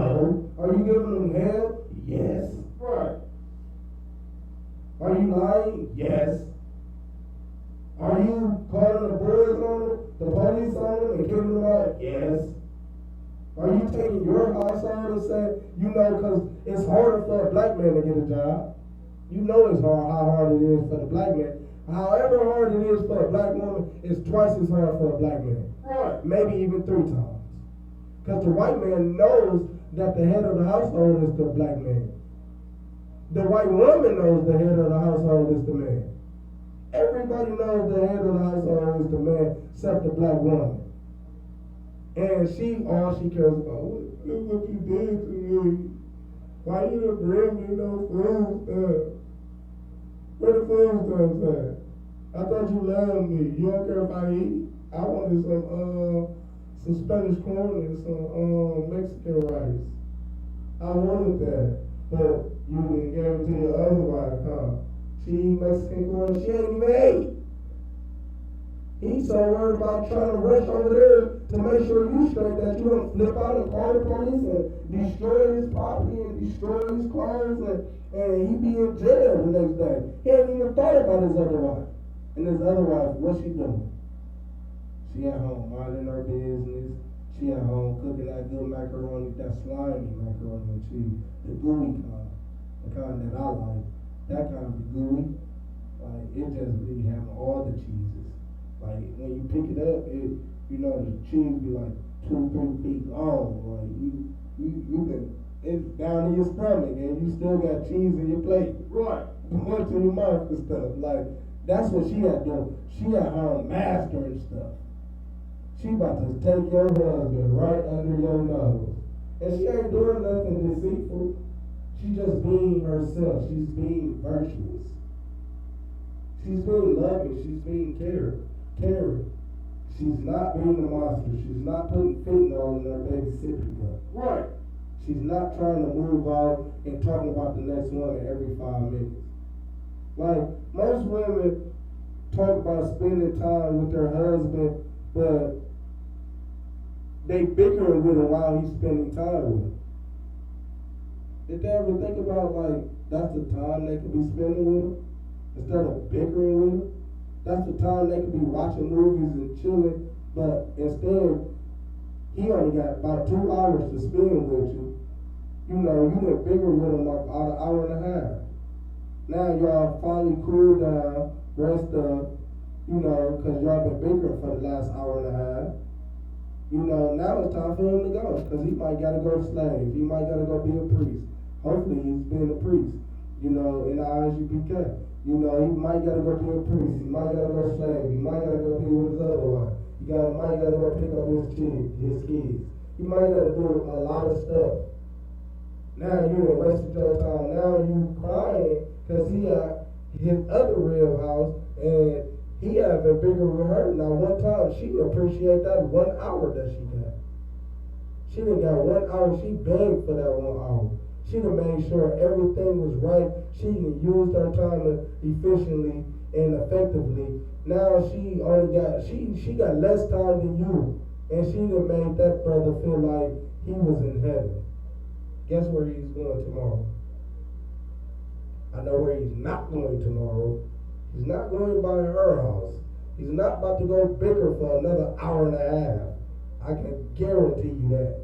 Are you giving him hell? Yes. Right. Are you lying? Yes. Are you calling the boys on him, the police on him, and kicking them out? Yes. Are you taking your household and saying, because it's harder for a black man to get a job. It's hard, how hard it is for the black man. However hard it is for a black woman, it's twice as hard for a black man. Right. Maybe even 3 times. Because the white man knows that the head of the household is the black man. The white woman knows the head of the household is the man. Everybody knows the head of the household is the man, except the black woman. And all she cares about, look what you did to me. Why you didn't bring me no food stuff? Where the food stuff at? I thought you loved me. You don't care if I eat? I wanted some Spanish corn and some Mexican rice. I wanted that. But you didn't give it to your other wife, huh? She eat Mexican corn, she ain't even ate. He's so worried about trying to rush over there to make sure you straight that you don't flip out and call the police and destroy his property and destroy his clothes and he be in jail the next day. He ain't even thought about his other wife. And his other wife, what's she doing? She at home minding her business. She at home cooking that good macaroni, that slimy macaroni and cheese, the gooey kind, the kind that I like. That kind of gooey, like it just really having all the cheeses. Like when you pick it up, the cheese be like 2-3 feet long. Like you can, it's down in your stomach and you still got cheese in your plate. Right. Going to your mouth and stuff. Like that's what she at doing. She at home mastering stuff. She about to take your husband right under your nose. And she ain't doing nothing deceitful. She just being herself. She's being virtuous. She's being loving. She's being caring. She's not being a monster. She's not putting fentanyl in her baby sippy cup. Right. She's not trying to move out and talking about the next one every 5 minutes. Like, most women talk about spending time with their husband, but they bickering with him while he's spending time with them. Did they ever think about, like, that's the time they could be spending with him? Instead of bickering with him? That's the time they could be watching movies and chilling, but instead, he only got about 2 hours to spend with you. You been bigger with him about an hour and a half. Now y'all finally cool down, rest up, because y'all been bickering for the last hour and a half. Now it's time for him to go, because he might gotta go slave. He might gotta go be a priest. Hopefully he's been a priest, in the Isupk. He might gotta go be a priest. He might gotta go slave. He might gotta go be with his other wife. He might gotta go pick up his kids. He might gotta do a lot of stuff. Now you done wasted your time. Now you crying because he at his other real house and he have been bigger with her. Now one time she appreciate that 1 hour that she got. She done got 1 hour. She begged for that 1 hour. She done made sure everything was right. She done used her time efficiently and effectively. Now she got less time than you. And she done made that brother feel like he was in heaven. Guess where he's going tomorrow? I know where he's not going tomorrow. He's not going by her house. He's not about to go bicker for another hour and a half. I can guarantee you that.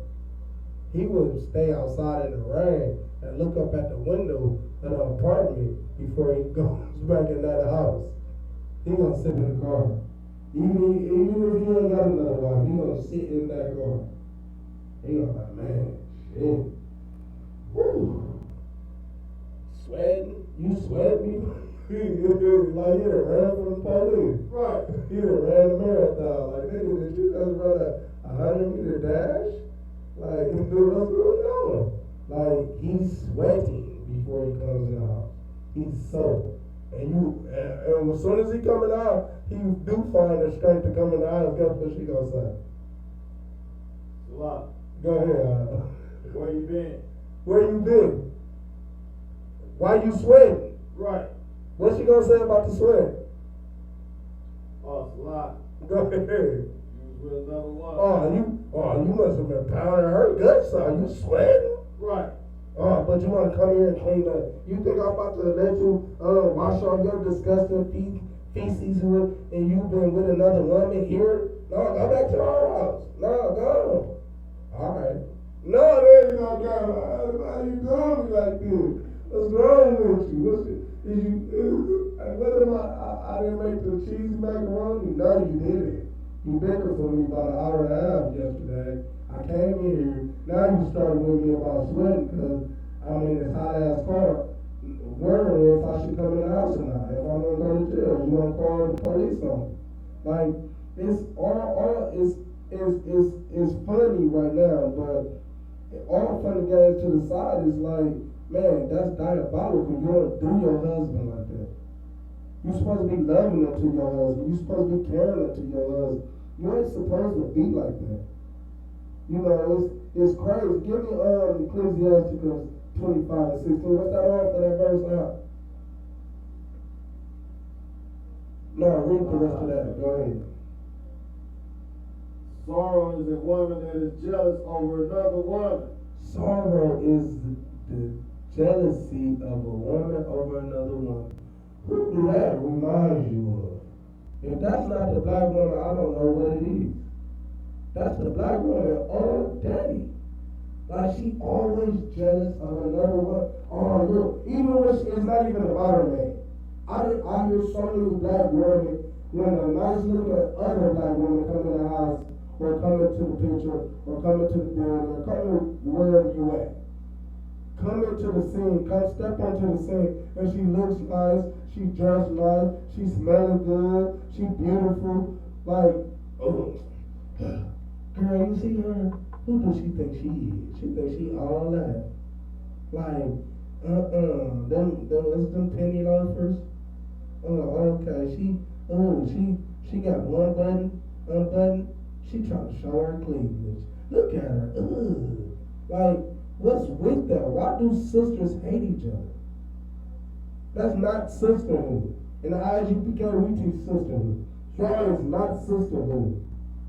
He would stay outside in the rain and look up at the window of the apartment before he goes back in that house. He gonna sit in the car. Even if he ain't got another wife, he gonna sit in that car. He gonna like, man, shit. Whew. Sweating? You sweat me? Like you done ran from the police. Right. You done ran a marathon. Like, nigga, did you just run a 100-meter dash? Like, dude, what's going on? Like, he's sweating before he comes in the house. He's soaked. And as soon as he coming out, he do find the strength to come in the house. Guess what she gonna say? A lot. Go ahead. Where you been? Where you been? Why you sweating? Right. What she gonna say about the sweat? Oh, it's a lot. Go ahead. You was with another one. You must have been pounding her guts out. You sweating? Right. Oh, but you want to come here and clean up. You think I'm about to let you wash off your disgusting feces and you've been with another woman here? No, go back to our house. No, go. All right. No, there you go, girl. Why you doing me like this? What's wrong with you? I didn't make the cheesy macaroni? No, you didn't. You bickered for me about an hour and a half yesterday. I came in here. Now you starting with me about sweating because I'm in this hot ass car, wondering if I should come in the house or not. If I'm gonna go to jail, you gonna call the police on me? Like it's it's funny right now, but all funny games to the side is like, man, that's diabolical. You don't do your husband like that. You're supposed to be loving to your husband. You're supposed to be caring to your husband. You ain't supposed to be like that. You know, it's crazy. Give me Ecclesiastes 25 and 16. What's that on for that verse now? No, read the rest of that. Go ahead. Sorrow is a woman that is jealous over another woman. Sorrow is the jealousy of a woman over another woman. Who do that remind you of? If that's not the black woman, I don't know what it is. That's the black woman all day. Like she always jealous of another one. Oh, look, even when it's not even about her man. I hear so many black women when a nice looking other black woman come in the house or come into the picture or come into the building or come in wherever you at. Come into the scene, come step onto the scene, and she looks nice, she dressed nice, she smelling good, she beautiful. Like, oh, girl, you see her? Who does she think she is? She thinks she all that. Like, them penny loafers. Okay, she got one button unbuttoned. She trying to show her cleavage. Look at her. Like, what's with that? Why do sisters hate each other? That's not sisterhood. In the ISUPK, we teach sisterhood. That is not sisterhood.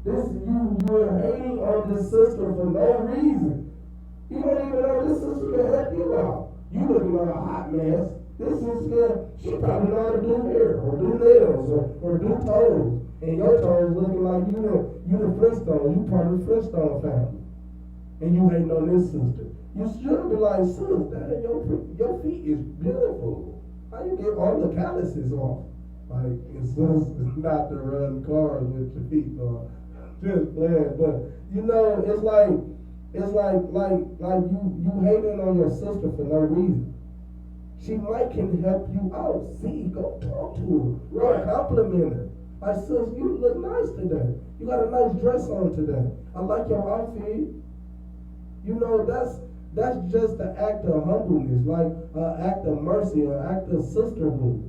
You're hating on this sister for no reason. You don't even know this sister can help you out. You looking at a hot mess. This sister, she probably know how to do hair, or do nails, or do toes. And your toes looking like you the Flintstone. You part of the Flintstone family. And you hating on this sister. You should be like, sister, your feet is beautiful. How you get all the calluses off? Like, it's not to run cars with your feet on. Just playing, but you know, it's like you hating on your sister for no reason. She might can help you out. See, go talk to her. Right. Compliment her. Like, sis, you look nice today. You got a nice dress on today. I like your outfit. You know, that's just an act of humbleness, like an act of mercy, an act of sisterhood.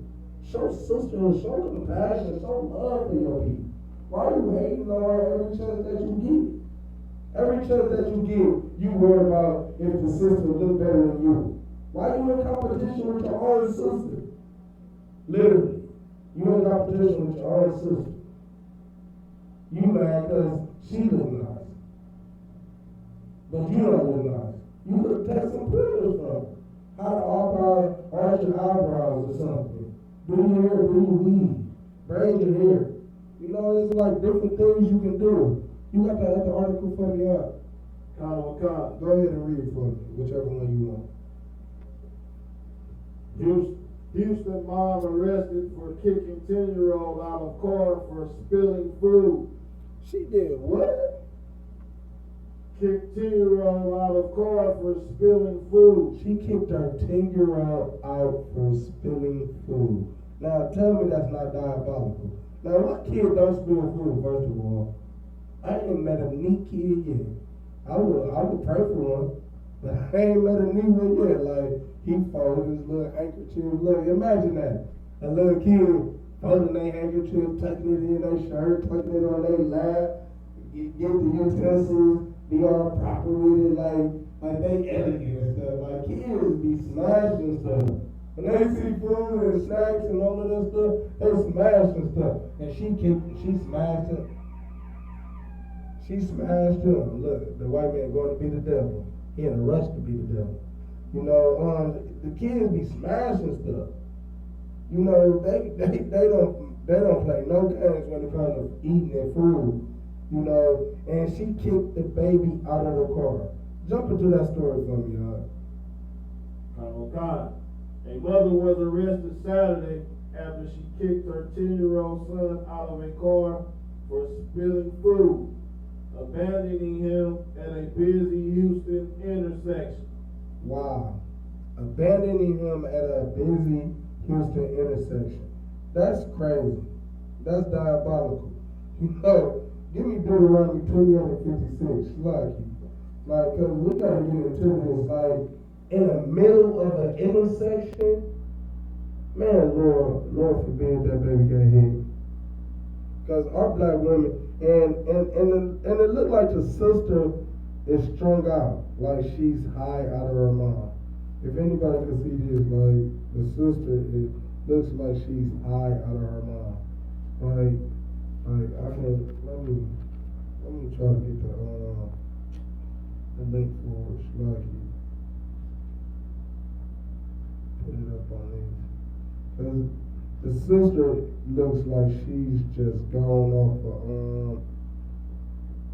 Show sisterhood, show compassion, show love to your people. Why are you hating on her every chance that you get? Every chance that you get, you worry about if the sister look better than you. Why are you in competition with your own sister? Literally. You in competition with your own sister. You mad because she look nice. But you don't look nice. You could have taken some pictures from her. How to arch your eyebrows or something. Do your hair, do your weave. Braid your hair. You know, it's like different things you can do. You got the other article for me up. Con. Go ahead and read it for me, whichever one you want. Houston mom arrested for kicking 10-year-old out of car for spilling food. She did what? Kicked 10-year-old out of car for spilling food. She kicked her 10-year-old out for spilling food. Now tell me that's not diabolical. Now what kid don't spill food, first of all? I ain't met a neat kid yet. I would pray for one. But I ain't met a neat one yet. Like, he folded his little handkerchief. Look, imagine that. A little kid folding their handkerchief, tucking it in their shirt, tucking it on their lap, get the utensils, be all proper with it, like they elegant and stuff. Like, kids be smashing stuff. When they see food and snacks and all of that stuff, they smashing stuff. And she smashed him. She smashed him. Look, the white man going to be the devil. He in a rush to be the devil. You know, the kids be smashing stuff. You know, they don't play no games when it comes to eating their food. You know, and she kicked the baby out of the car. Jump into that story for me, y'all. Con. A mother was arrested Saturday after she kicked her 10-year-old son out of a car for spilling food, abandoning him at a busy Houston intersection. Wow. Abandoning him at a busy Houston intersection. That's crazy. That's diabolical. You know, give me Deuteronomy 28:56. Like, cause we gotta get into this, like, in the middle of an intersection. Man, Lord forbid that baby get hit. Cause our black women, and it looked like the sister is strung out, like she's high out of her mind. If anybody can see this, like the sister, it looks like she's high out of her mind. Like I can let me try to get the link for it. Like put it up on these. Cause the sister looks like she's just gone off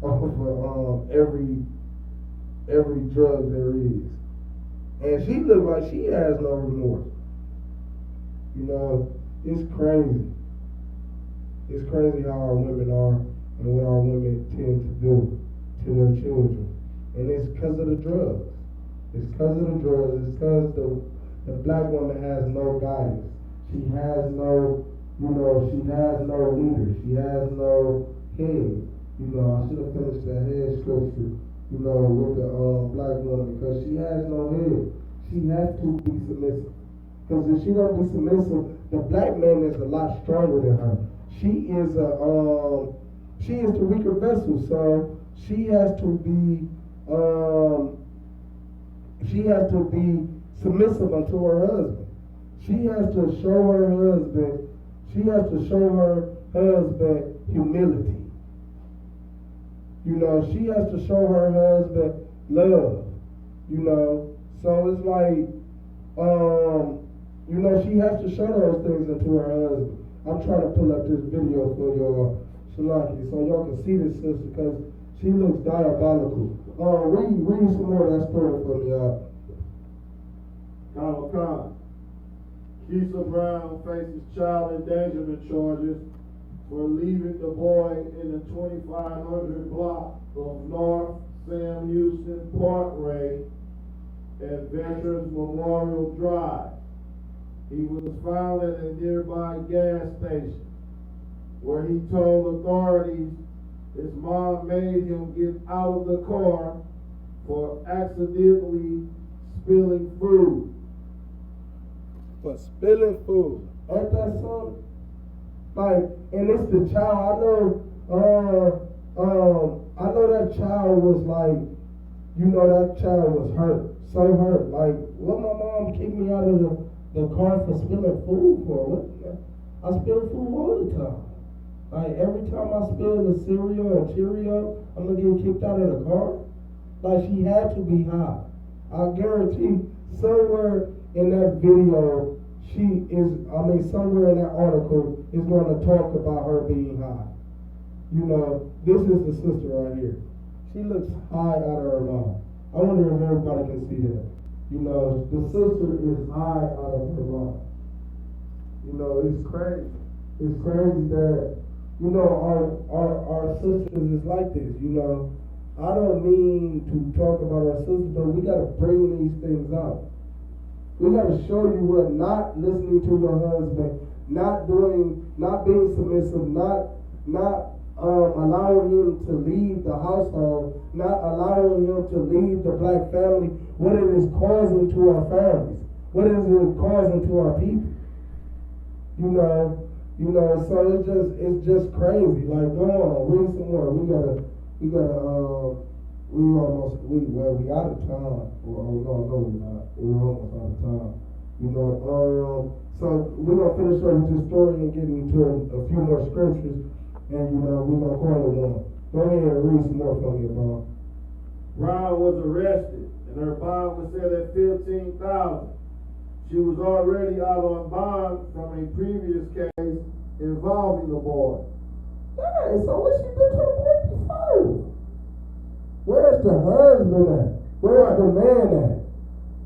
of every drug there is. And she looks like she has no remorse. You know, it's crazy. It's crazy how our women are and what our women tend to do to their children. And it's because of the drugs. It's because of the drugs. It's because the black woman has no guidance. She has no, she has no leader. She has no head. I should have finished that head scripture, with the black woman, because she has no head. She has to be submissive. Because if she don't be submissive, the black man is a lot stronger than her. She is the weaker vessel, so she has to be submissive unto her husband. She has to show her husband humility. She has to show her husband love. So it's like, she has to show those things into her husband. I'm trying to pull up this video for y'all, Shalaki, so y'all can see this sister, because she looks diabolical. Read some more of that story for me, y'all. Con. Keisha Brown faces child endangerment charges for leaving the boy in the 2500 block of North Sam Houston Parkway at Veterans Memorial Drive. He was found at a nearby gas station where he told authorities his mom made him get out of the car for accidentally spilling food. For spilling food. Ain't that something? Like, and it's the child. I know that child was like, that child was hurt. So hurt. Like, what my mom kicked me out of the car for spilling food for? What? I spill food all the time. Like, every time I spill the cereal or Cheerio, I'm gonna get kicked out of the car. Like, she had to be high. I guarantee somewhere in that video, somewhere in that article is going to talk about her being high. You know, this is the sister right here. She looks high out of her mind. I wonder if everybody can see that. You know, the sister is high out of her mind. You know, it's crazy. It's crazy that, you know, our sisters is like this, you know. I don't mean to talk about our sisters, but we gotta bring these things out. We gotta show you what not listening to your husband, not being submissive, not allowing him to leave the household, not allowing him to leave the black family, what it is causing to our families, what it is causing to our people. You know, so it's just crazy. Like, go on, read some more. We out of time. Well, no, we're not. We're almost out of time. You know, so we're gonna finish up with this story and get into a few more scriptures, and you know, we're gonna call it one. Go ahead and read some more from your bond. Brown was arrested, and her bond was set at $15,000. She was already out on bond from a previous case involving the boy. Yeah, so what she did to the boy before? Where's the husband at? Where's the man at?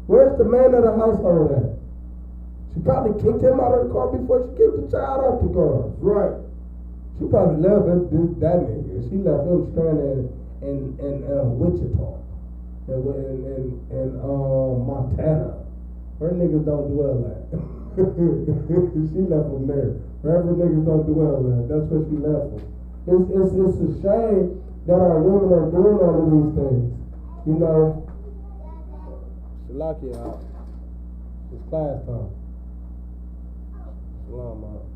Where's the man of the household at? She probably kicked him out of the car before she kicked the child out the car. Right. She probably left that nigga. She left him stranded in Wichita and Montana. Her niggas don't dwell at. She left them there. Wherever niggas don't dwell at, that's where she left them. It's a shame that our women are doing all of these things. You know, Shalakia out. It's class time. Shalom out.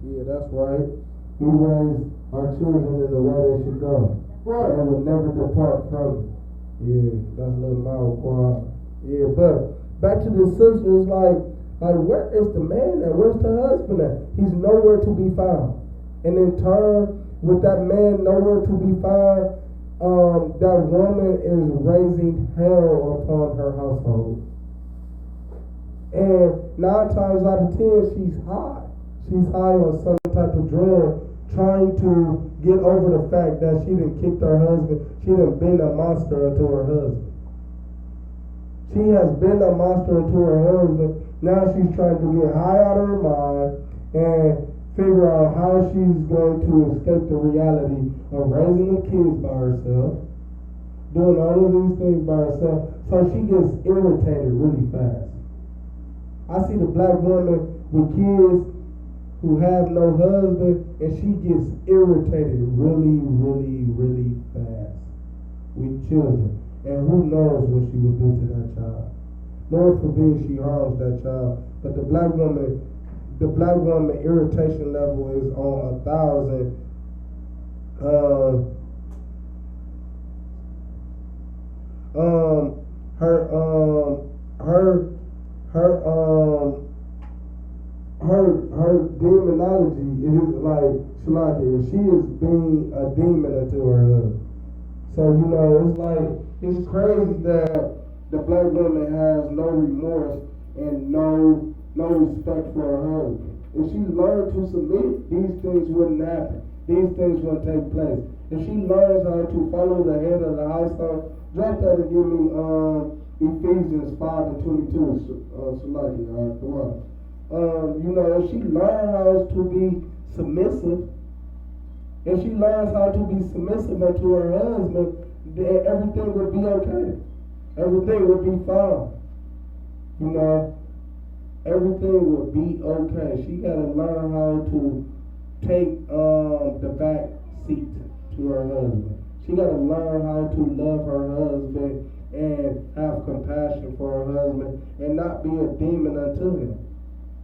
Yeah, that's right. We raise our children in the way they should go. Right. And will never depart from it. Yeah, that's a little mild quiet. Yeah, but back to the sisters, like where is the man at? Where's the husband at? He's nowhere to be found. And in turn, with that man nowhere to be found, that woman is raising hell upon her household. And 9 times out of 10, she's high. She's high on some type of drug, trying to get over the fact that she done kicked her husband. She done been a monster unto her husband. She has been a monster unto her husband. Now she's trying to get high out of her mind and figure out how she's going to escape the reality of raising the kids by herself, doing all of these things by herself. So she gets irritated really fast. I see the black woman with kids who have no husband, and she gets irritated really, really, really fast with children. And who knows what she will do to that child. Lord forbid she harms that child. But the black woman irritation level is on 1,000. Her demonology is like Shalaki. She is being a demon unto her husband. So you know, it's crazy that the black woman has no remorse and no respect for her husband. If she learned to submit, these things wouldn't happen. These things wouldn't take place. If she learns how to follow the head of the household, drop that and give me Ephesians 5:22. Shalaki, the one. You know, if she learns how to be submissive, if she learns how to be submissive unto her husband, then everything would be okay. Everything would be fine. You know, everything would be okay. She got to learn how to take the back seat to her husband. She got to learn how to love her husband and have compassion for her husband and not be a demon unto him.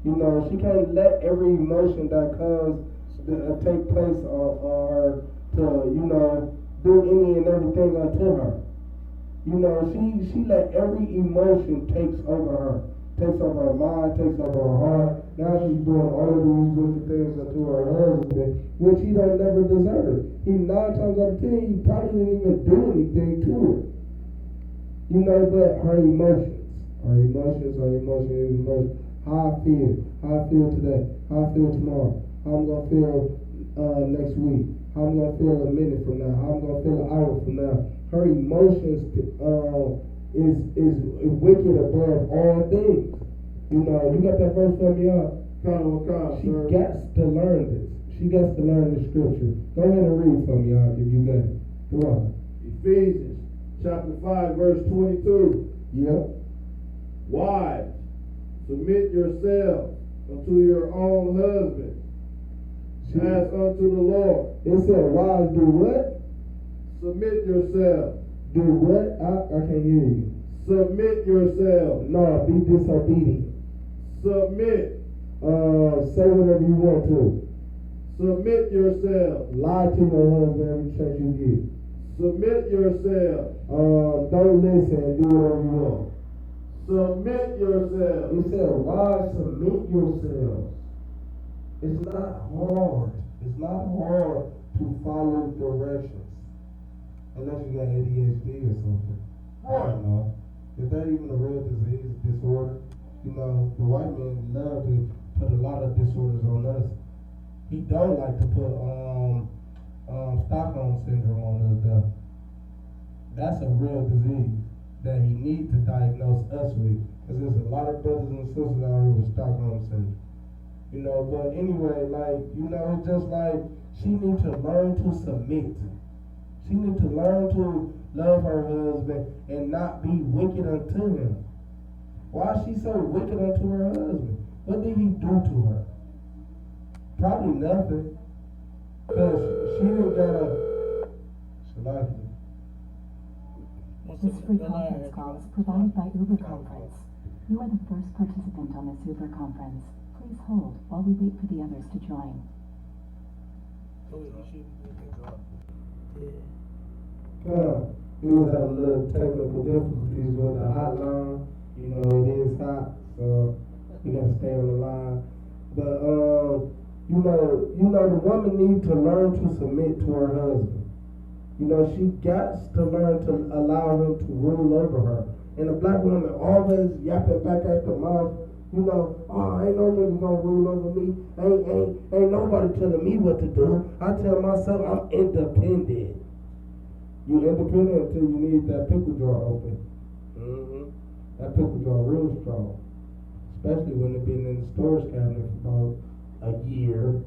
You know, she can't let every emotion that comes take place on her to, you know, do any and everything unto her. You know, she let every emotion takes over her. Takes over her mind, takes over her heart. Now she's doing all of these wicked things unto her husband, which he don't never deserve. He 9 times out of 10, he probably didn't even do anything to her. You know, but her emotions. how I feel today, how I feel tomorrow, how I'm gonna feel next week, how I'm gonna feel a minute from now, how I'm gonna feel an hour from now. Her emotions is wicked above all things. You know, you got that verse for me up. She gets to learn this. She gets to learn the scripture. Go ahead and read for me, y'all, if you got it. Come on. Ephesians chapter 5, verse 22. Yep. Wives, submit yourselves unto your own husbands, as unto the Lord. It said, wives, do what? Submit yourselves. Do what? I can't hear you. Submit yourselves. No, be disobedient. Submit. Say whatever you want to. Submit yourselves. Lie to your husband every chance you get. Submit yourselves. Don't listen and do whatever you want. Submit yourselves. He said, wives, submit yourselves. It's not hard. It's not hard to follow directions. Unless you got ADHD or something. I don't know. Is that even a real disorder? You know, the white man love to put a lot of disorders on us. He don't like to put Stockholm syndrome on us though. That's a real disease that he needs to diagnose us with. Because there's a lot of brothers and sisters out here with Stockholm syndrome. You know, but anyway, like, you know, it's just like she needs to learn to submit. She needs to learn to love her husband and not be wicked unto him. Why is she so wicked unto her husband? What did he do to her? Probably nothing. Because she didn't got a... Shalaki. This free conference call is provided by Uber Conference. You are the first participant on this Uber conference. Please hold while we wait for the others to join. We was having a little technical difficulties with the hotline. You know, it is hot, so we gotta stay on the line. But you know, the woman needs to learn to submit to her husband. You know, she got to learn to allow him to rule over her. And a black woman always yapping back at the mouth, you know, oh, ain't no nigga gonna rule over me. Ain't nobody telling me what to do. I tell myself I'm independent. You independent until you need that pickle jar open. That pickle jar real strong. Especially when it been in the storage cabinet for about a year.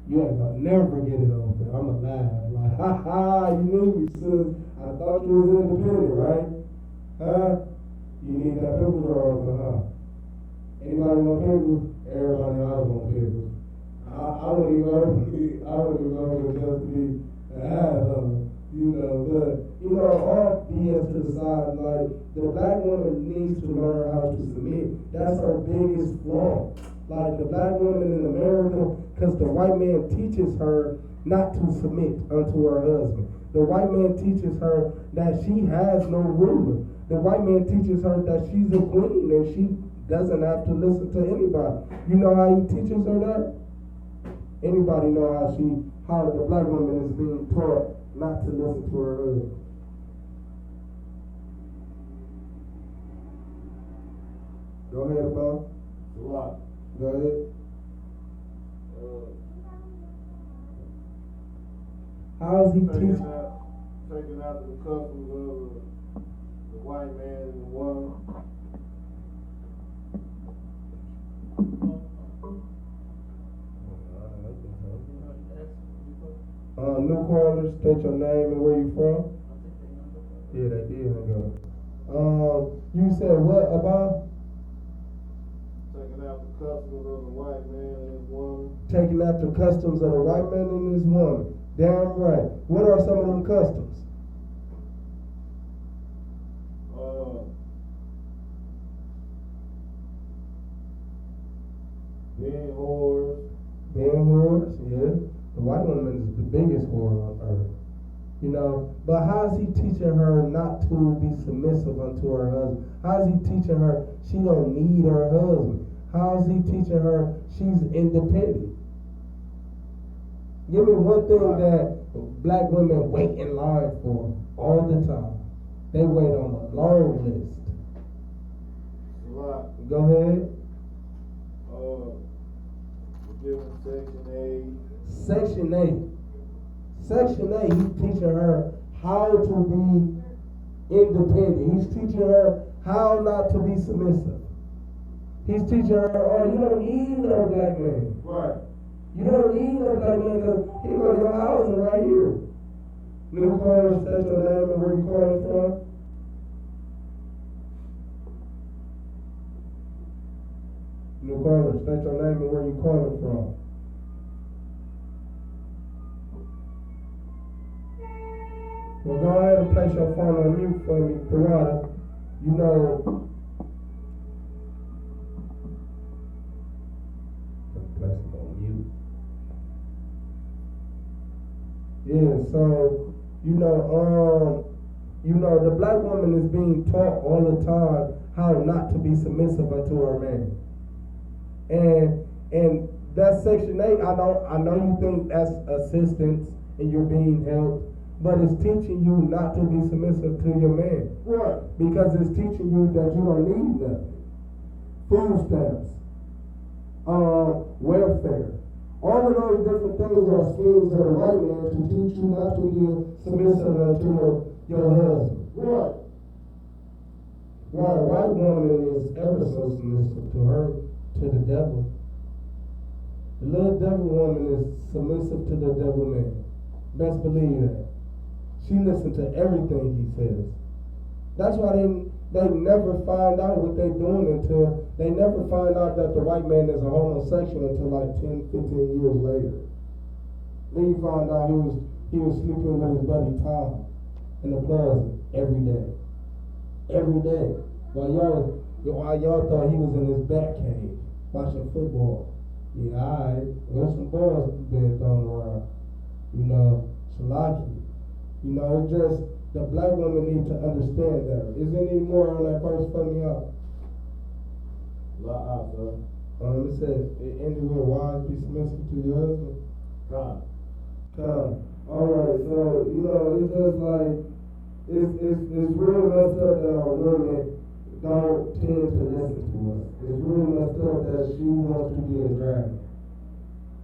You ain't gonna never get it open. I'ma laugh. Like, ha ha, you knew me, sis. I thought you was independent, right? Huh? You need that pickle jar open, huh? Anybody want pickles? Everybody else want pickles. I wouldn't even open it. I wouldn't even open it just to be an asshole. You know, but, you know, all BS to the side, like, the black woman needs to learn how to submit. That's her biggest flaw. Like, the black woman in America, because the white man teaches her not to submit unto her husband. The white man teaches her that she has no ruler. The white man teaches her that she's a queen and she doesn't have to listen to anybody. You know how he teaches her that? Anybody know how the black woman is being taught not to listen to her husband? Go ahead, Bob. A lot. Go ahead. How is he teaching? Taking out the customs of the white man and the woman. New callers, state your name and where you from. Yeah, they did hang up. You said what about? Taking out the customs of the white man and his woman. Taking out the customs of the white man and his woman. Damn right. What are some of them customs? Being whores. Being whores, yeah. The white woman is the biggest whore on earth. You know, but how is he teaching her not to be submissive unto her husband? How is he teaching her she don't need her husband? How is he teaching her she's independent? Give me one thing that black women wait in line for all the time. They wait on a long list. Right. Go ahead. we're giving Section 8. Section 8, he's teaching her how to be independent. He's teaching her how not to be submissive. He's teaching her, oh, you don't need no black man. Right. You don't need no black man because he go to your house and right here. New caller, state your name and where you calling from. New caller, state your name and where you calling from. Well, go ahead and place your phone on mute for me throughout it. You know, place it on mute. Yeah, so the black woman is being taught all the time how not to be submissive unto her man. And that Section 8, I know you think that's assistance and you're being helped, but it's teaching you not to be submissive to your man. Right. Because it's teaching you that you don't need nothing. Food stamps, welfare. All of those different things are schemes of the white man to teach you not to be submissive to your husband. Right. While a white woman is ever so submissive to the devil. The little devil woman is submissive to the devil man. Best believe that. She listens to everything he says. That's why they never find out what they're doing until they never find out that the white man is a homosexual until like 10, 15 years later. Then you find out he was sleeping with his buddy Tom in the closet every day. Every day. While y'all thought he was in his back cave watching football. Yeah, alright. There's some balls being thrown around. You know, Shalaki. You know, it's just the black woman need to understand that. Is there any more on that verse for me out? It says, anywhere wise be submissive to your husband. Come. Alright, so it's just like it's real messed up that our women don't tend to listen to us. It's real messed up that she wants to be a dragon.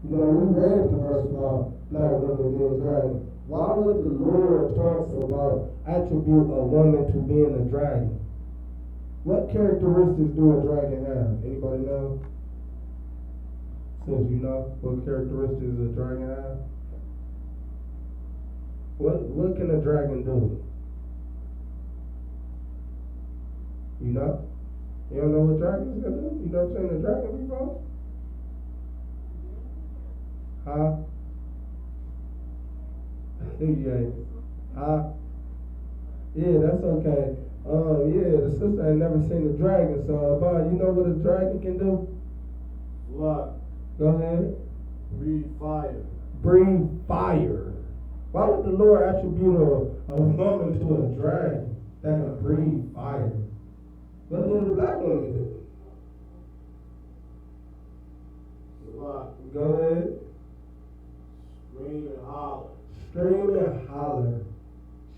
We read the verse about black women being dragon. Why would the Lord talk about attribute a woman to being a dragon? What characteristics do a dragon have? Anybody know? Since you know, what characteristics a dragon have? What can a dragon do? You know? You don't know what dragons can do? You never seen a dragon before? Huh? Yeah, that's okay. The sister ain't never seen a dragon, so you know what a dragon can do? What? Go ahead. Breathe fire. Breathe fire. Why would the Lord attribute a woman to a dragon that can breathe fire? What do the black woman do? What? Go ahead. Scream and holler. Scream and holler.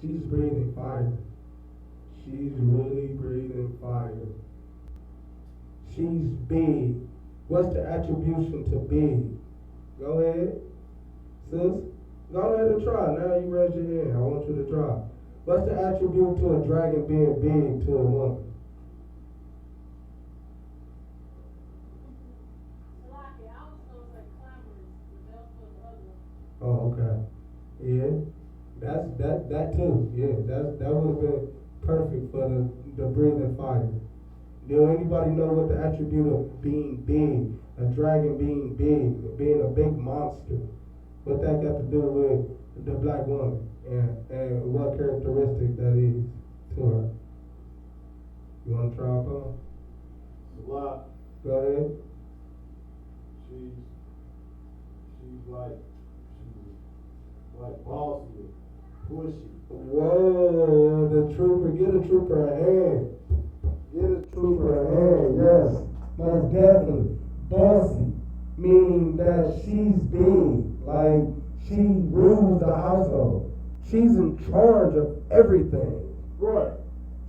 She's breathing fire. She's really breathing fire. She's big. What's the attribution to big? Go ahead. Sis, go ahead and try. Now you raise your hand. I want you to try. What's the attribute to a dragon being big to a woman? Oh, okay. Yeah, that too. Yeah, that would have been perfect for the breathing fire. Do anybody know what the attribute of being big, a dragon being big, being a big monster, what that got to do with the black woman and what characteristic that is to her? You want to try it on? What? Go ahead. She's like bossy, pushy. Whoa, the trooper, get a trooper a hand. Get a trooper a hand, yes. Most definitely. Bossy, meaning that she's big, like she rules the household. She's in charge of everything. Right.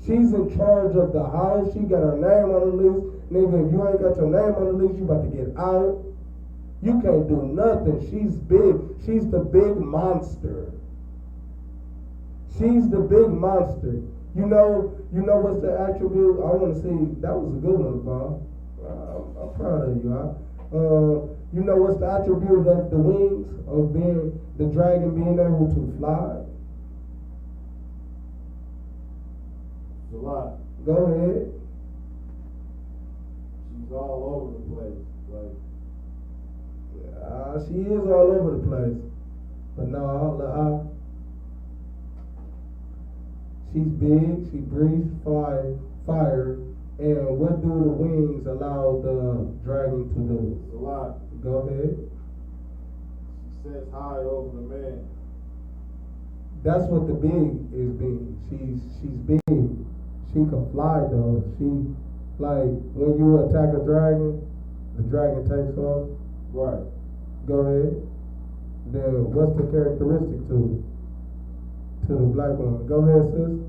She's in charge of the house. She got her name on the list. Nigga, if you ain't got your name on the leash, you about to get out. You can't do nothing. She's big. She's the big monster. She's the big monster. You know what's the attribute? I want to see. That was a good one, Bob. I'm proud of you. You know what's the attribute of the wings of being the dragon being able to fly? It's a lot. Go ahead. She's all over the place. Like, She is all over the place. But no, she's big, she breathes fire, and what do the wings allow the dragon to do? it's a lot. Go ahead. She sits high over the man. That's what the big is being. She's big. She can fly though. She, like, when you attack a dragon, the dragon takes off. Right. Go ahead. Then what's the characteristic to the black woman? Go ahead, sis.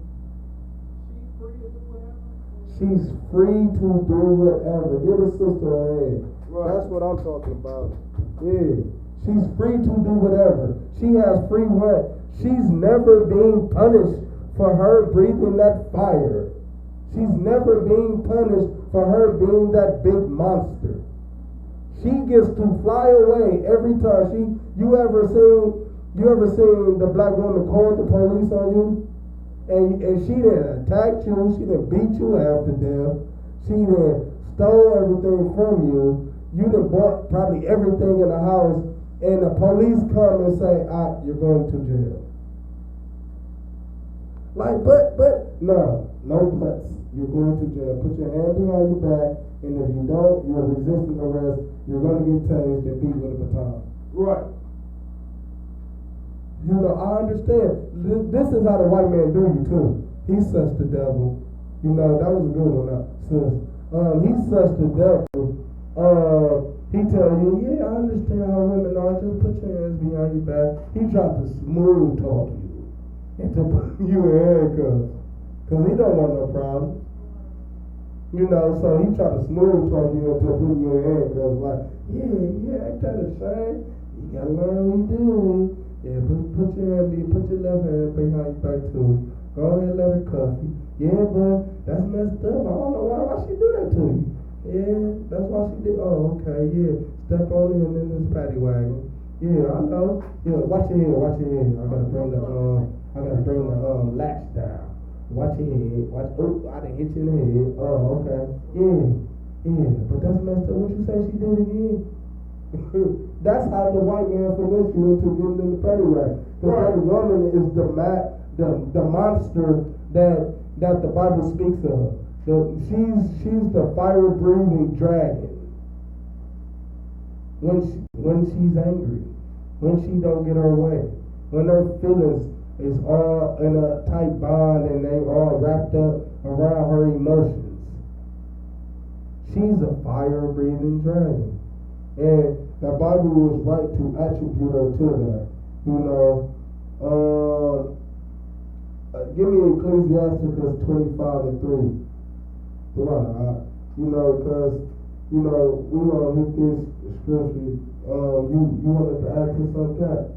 She's free to do whatever. Give a sister a hand. Right. That's what I'm talking about. Yeah. She's free to do whatever. She has free will. She's never being punished for her breathing that fire. She's never being punished for her being that big monster. She gets to fly away every time. You ever seen the black woman call the police on you? And she didn't attack you, she didn't beat you half to death, she didn't stole everything from you, you done bought probably everything in the house, and the police come and say, you're going to jail. Like, no buts. You're going to jail. Put your hand behind your back, and if you don't, you're resisting arrest, you're going to get tased and beat with a baton. Right. You know, I understand. This is how the white man do you too. He's such the devil. You know, that was a good one, sis. He's such the devil. He tell you, yeah, I understand how women are. Just put your hands behind your back. He tried to smooth talk you into putting you in handcuffs. Because he don't want no problem. You know, so he tried to smooth talk you into putting you in handcuffs. Like, yeah, ain't that a shame? You gotta learn what you do. Yeah, put your left hand behind your back too. Go ahead and let her cuff you. Yeah, but that's messed up. I don't know why she do that to you. Yeah, that's why she did. Oh, okay, yeah. Step on in this paddy wagon. Yeah, I know. Yeah, watch your head. I gotta bring the latch down. Watch your head. I done hit you in the head. Oh, okay. Yeah. But that's messed up. What you say she did again? That's how the white man finesse you into getting in the paddy wagon. Because that woman is the monster that the Bible speaks of. She's the fire-breathing dragon. When she's angry, when she don't get her way, when her feelings is all in a tight bond and they all wrapped up around her emotions, she's a fire-breathing dragon. And the Bible was right to attribute her to that. You know, give me Ecclesiastes 25:3. Come on, you know, because, you know, we want to hit this scripture. You wanted to add to something?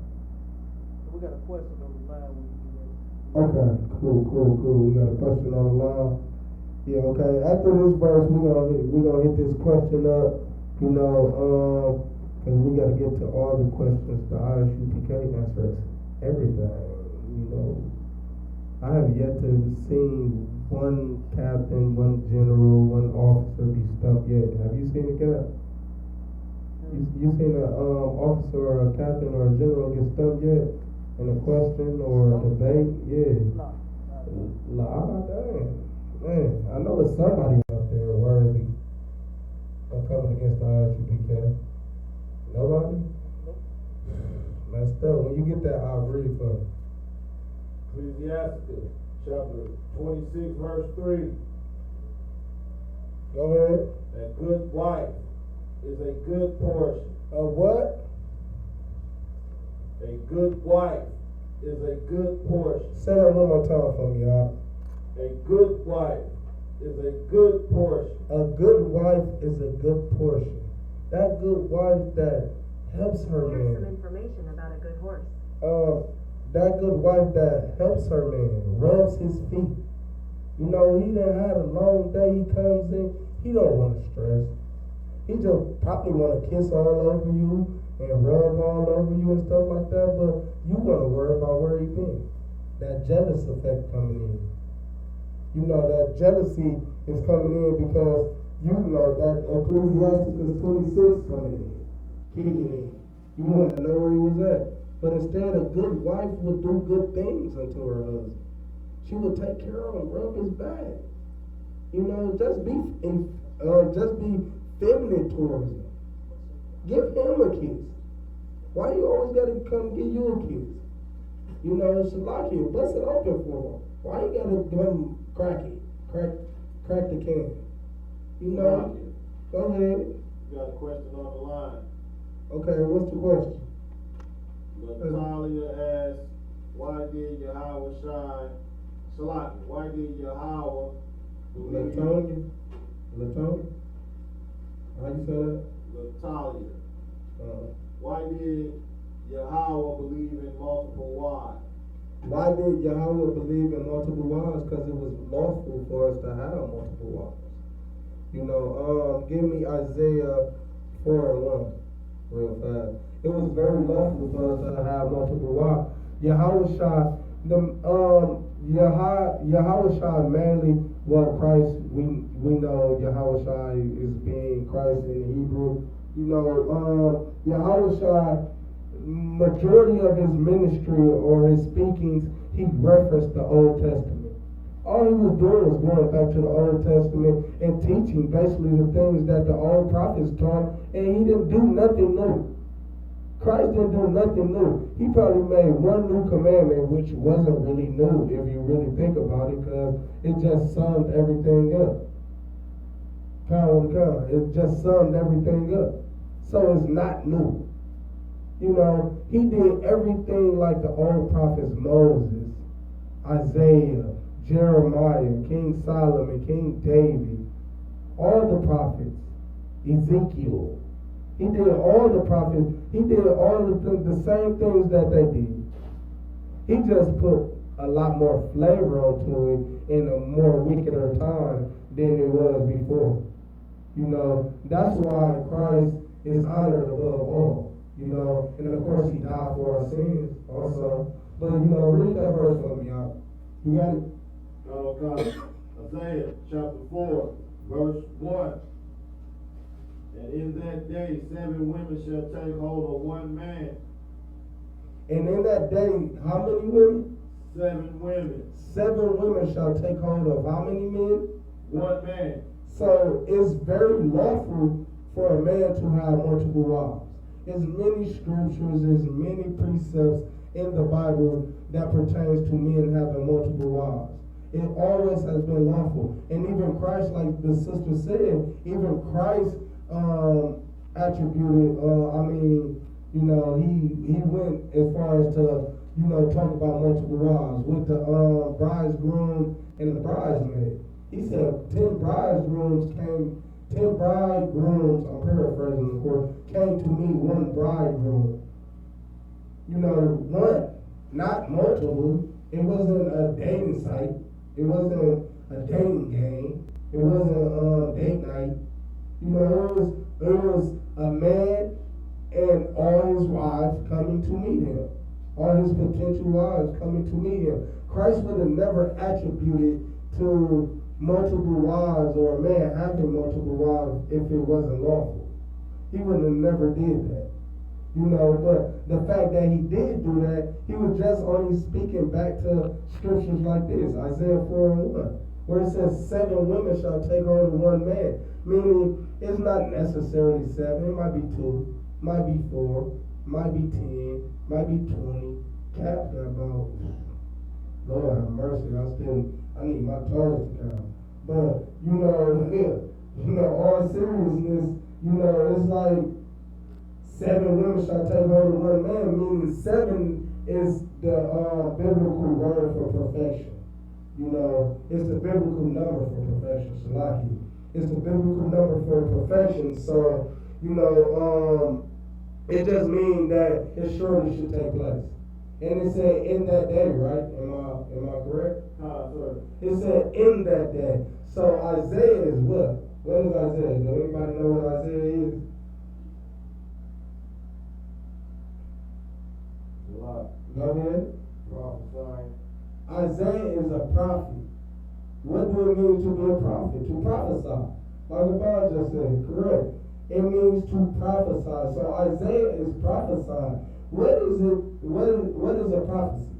We got a question on the line. Okay, cool. We got a question on the line. Yeah, okay. After this verse, we're gonna hit this question up. You know, because we got to get to all the questions. The Isupk answers everything. You know, I have yet to see one captain, one general, one officer be stumped yet. Have you seen a cap? You seen an officer or a captain or a general get stumped yet in a question or a debate? Yeah. No. Dang. Man, I know it's somebody out there worthy of coming against the Isupk. Nobody? Messed up. When you get that, I'll read for you. Ecclesiastes chapter 26 verse 3. Go ahead. A good wife is a good portion. A what? A good wife is a good portion. Say that one more time for me, y'all. A good wife is a good portion. A good wife is a good portion. That good wife that helps her Here's some man. information about a good horse. That good wife that helps her man, rubs his feet. You know, he done had a long day, he comes in, he don't want to stress. He just probably want to kiss all over you and rub all over you and stuff like that, but you want to worry about where he been. That jealous effect coming in. You know, that jealousy is coming in because you know that Ecclesiastes 26 coming in, kicking in. You want to know where he was at. But instead, a good wife would do good things unto her husband. She would take care of him, rub his back. You know, just be feminine towards him. Give him a kiss. Why you always gotta come give you a kiss? You know, Shalaki, bust it open for him. Why you gotta come crack the can? You know, go ahead. You got a question on the line. Okay, what's the question? Natalia asked, why did Yahweh shine? Shalaki, why did Yahweh believe? Latonia? How you say that? Natalia. Why did Yahweh believe in multiple wives? Why did Yahweh believe in multiple wives? Because it was lawful for us to have multiple wives. You know, give me Isaiah 4:1 real fast. It was very lawful for us to have multiple wives. Yahweh shot Yahweh shot mainly what Christ, we know Yahweh shot is being Christ in Hebrew. You know, Yahweh shot, majority of his ministry or his speakings, he referenced the Old Testament. All he was doing was going back to the Old Testament and teaching basically the things that the old prophets taught, and he didn't do nothing new. Christ didn't do nothing new. He probably made one new commandment, which wasn't really new if you really think about it, because it just summed everything up. It just summed everything up. So it's not new. You know, he did everything like the old prophets, Moses, Isaiah, Jeremiah, King Solomon, King David, all the prophets, Ezekiel. He did all the prophets, he did all the same things that they did. He just put a lot more flavor onto it in a more wickeder time than it was before. You know, that's why Christ is honored above all. You know, and of course he died for our sins also. But you know, read that verse for me, y'all. You got it? Okay. Isaiah chapter 4, verse 1. And in that day 7 women shall take hold of one man. And in that day, how many women? 7 women. 7 women shall take hold of how many men? One man. So it's very lawful for a man to have multiple wives. There's many scriptures, there's many precepts in the Bible that pertains to men having multiple wives. It always has been lawful. And even Christ, like the sister said, even Christ attributed, you know, he went as far as to, you know, talk about multiple wives with the bridegroom and the bridesmaid. He said 10 bridegrooms, I'm paraphrasing of course, came to meet one bridegroom. You know, one, not multiple. It wasn't a dating site. It wasn't a dating game. It wasn't a date night. You know, it was a man and all his wives coming to meet him. All his potential wives coming to meet him. Christ would have never attributed to multiple wives or a man having multiple wives if it wasn't lawful. He would have never did that. You know, but the fact that he did do that, he was just only speaking back to scriptures like this, Isaiah 4:1, where it says 7 women shall take hold of one man. Meaning, it's not necessarily 7, it might be 2, might be 4, might be 10, might be 20. Cap that about, Lord have mercy, I need my toes to count. But, you know, all seriousness, you know, it's like 7 women shall take hold of one man, meaning 7 is the biblical word for perfection. You know, it's the biblical number for perfection, Shalaki. It's the biblical number for perfection. So, you know, it just means that it surely should take place. And it said in that day, right? Am I correct? Sir. It said in that day. So Isaiah is what? What is Isaiah? Does anybody know what Isaiah is? A lot. Go ahead. Prophesying. Isaiah is a prophet. What do it mean to be a prophet? To prophesy. Like the Bible just said, correct. It means to prophesy. So Isaiah is prophesying. What is it? What is a prophecy?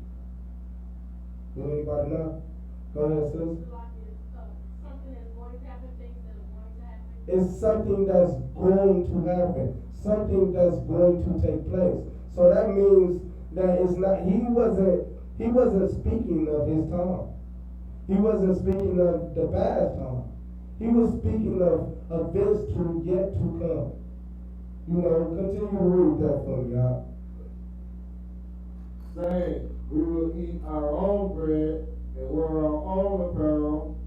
Does anybody know? Go ahead, sis. Something that's going to happen, things that are going to happen. It's something that's going to happen. Something that's going to take place. So that means that it's not, he wasn't speaking of his time. He wasn't speaking of the past time. He was speaking of events to yet to come. You know, continue to read that for me, y'all. Saying, we will eat our own bread and wear our own apparel.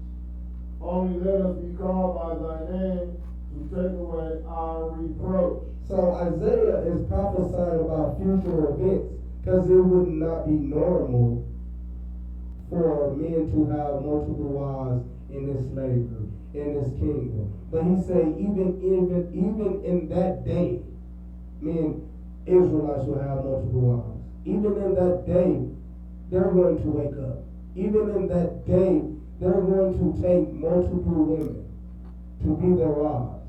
Only let us be called by thy name to take away our reproach. So Isaiah is prophesying about future events because it would not be normal for men to have multiple wives in this slavery, in this kingdom. But he said even in that day, men, Israelites will have multiple wives. Even in that day, they're going to wake up. Even in that day, they're going to take multiple women to be their wives.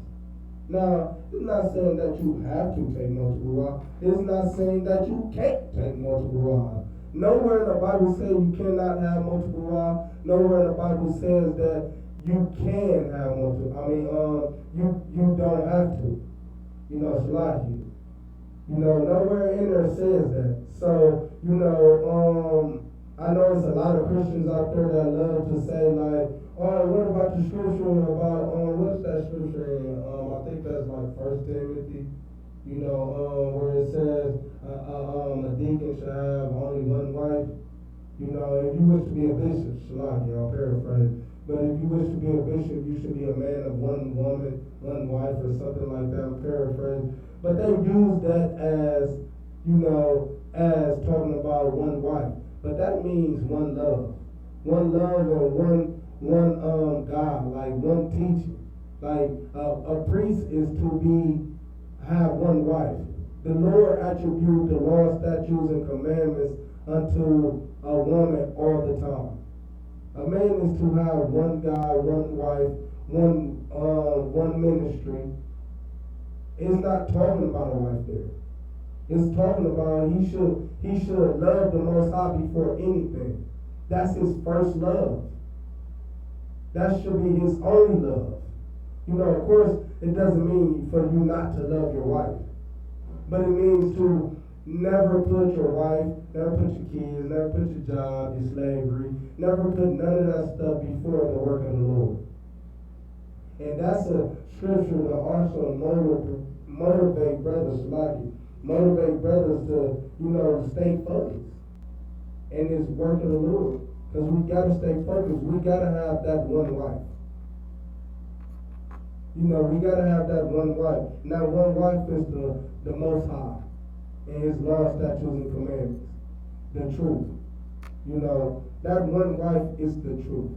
Now, it's not saying that you have to take multiple wives. It's not saying that you can't take multiple wives. Nowhere in the Bible says you cannot have multiple wives. Nowhere in the Bible says that you can have multiple. You don't have to. You know, Shalaki. You know, nowhere in there says that. So, you know, I know there's a lot of Christians out there that love to say like, oh, what about the scripture about, what's that scripture in? I think that's like 1 Timothy, you know, where it says a deacon should have only one wife. You know, if you wish to be a bishop, Shalaki, I'll paraphrase, but if you wish to be a bishop, you should be a man of one woman, one wife, or something like that, I'm paraphrasing. But they use that as, you know, as talking about one wife. But that means one love. One love and one God, like one teaching. Like a priest is to have one wife. The Lord attribute the law, statutes, and commandments unto a woman all the time. A man is to have one God, one wife, one ministry. It's not talking about a wife there. It's talking about he should love the Most High before anything. That's his first love. That should be his only love. You know, of course, it doesn't mean for you not to love your wife. But it means to never put your wife, never put your kids, never put your job, your slavery, never put none of that stuff before the work of the Lord. And that's a scripture to also motivate brothers like you. Motivate brothers to, you know, stay focused in this work of the Lord. Because we got to stay focused. We got to have that one wife. You know, we got to have that one wife. Now, one wife is the Most High and his law, statutes, and commandments. The truth. You know, that one wife is the truth,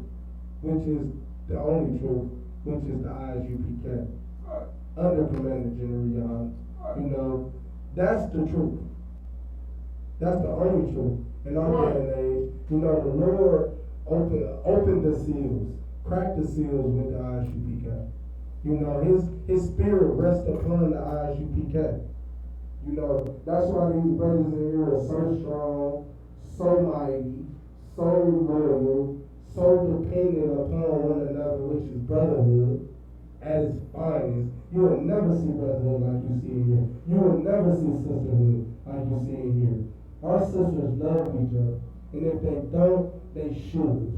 which is the only truth, which is the Isupk. Under Commander General Yon. You know, that's the truth. That's the only truth. In our day and age, you know, the Lord opened the seals, cracked the seals with the Isupk. You know, his spirit rests upon the Isupk. You know, that's why these brothers in here are so strong, so mighty, so loyal, so dependent upon one another, which is brotherhood at its finest. You will never see brotherhood like you see in here. You will never see sisterhood like you see in here. Our sisters love each other. And if they don't, they should.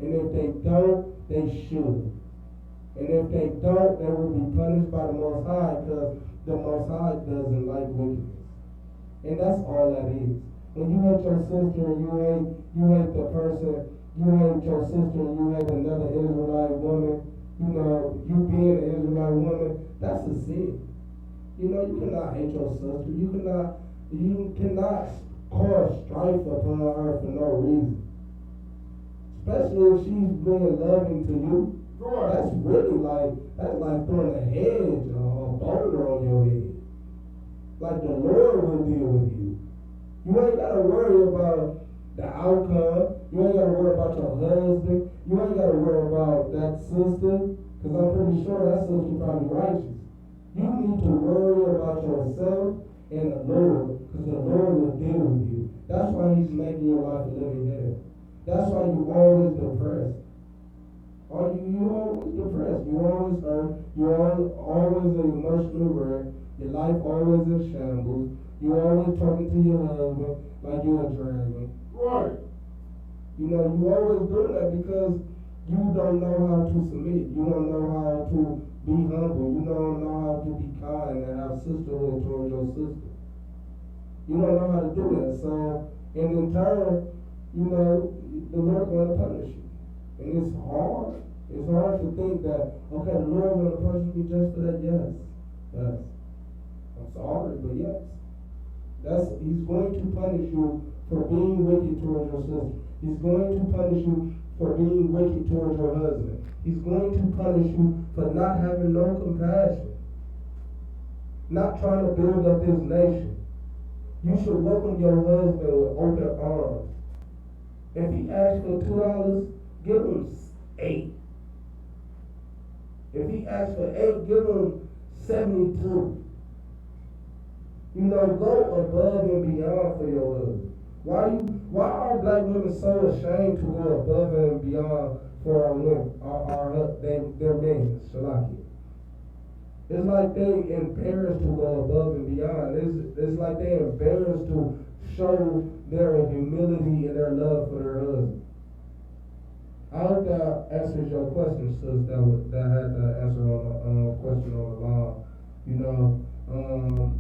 And if they don't, they should. And if they don't, they will be punished by the Most High, because the Most High doesn't like wickedness. And that's all that is. when you hate your sister and you hate the person, you hate your sister and you hate another Israelite woman, you know, you being an Israelite woman, that's a sin. You know, you cannot hate your sister. You cannot cause strife upon her for no reason. Especially if she's being loving to you. Right. That's like throwing a hedge or a boulder on your head. Like the Lord will deal with you. You ain't gotta worry about the outcome. You ain't gotta worry about your husband. You ain't gotta worry about that sister. Cause I'm pretty sure that sister probably righteous. You need to worry about yourself and the Lord. Cause the Lord will deal with you. That's why He's making your life a living hell. That's why you always depressed. Or you always depressed. You always hurt. You always an emotional wreck. Your life always in shambles. You always talking to your husband like you're a dragon. Right. You know, you always doing that because you don't know how to submit. You don't know how to be humble. You don't know how to be kind and have sisterhood towards your sister. You don't know how to do that. So, and in turn, you know, the Lord's going to punish you. And it's hard. It's hard to think that, okay, the Lord going to punish me just for that. Yes. Yes. I'm sorry, but yes. He's going to punish you for being wicked towards your sister. He's going to punish you for being wicked towards your husband. He's going to punish you for not having no compassion. Not trying to build up this nation. You should welcome your husband with open arms. If he asks for $2, give him 8. If he asks for 8, give him 72. You know, go above and beyond for your husband. Why are black women so ashamed to go above and beyond for our women, their men, Shalaki? It's like they embarrassed to go above and beyond. It's like they embarrassed to show their humility and their love for their husband. I hope that answers your question, sis. That had the answer on the question on the line. You know,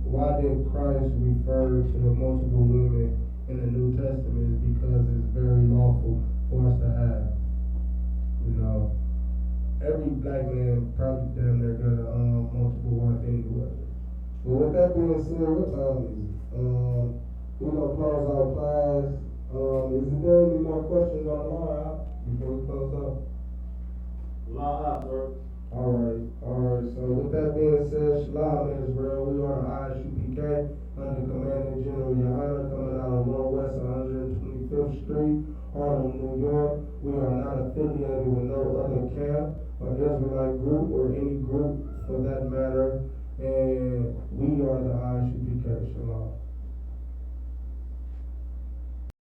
why did Christ refer to multiple women in the New Testament? Is because it's very lawful for us to have. You know, every black man probably damn near got a multiple wife anyway. But with that being said, what time is it? We're gonna close our class. Is there any more questions on the line before we close up? Law, sir. Alright, so with that being said, Shalom Israel, we are the Isupk under Commander General Yohana coming out of Northwest 125th Street, Harlem, New York. We are not affiliated with no other camp or Israelite group or any group for that matter, and we are the Isupk. Shalom.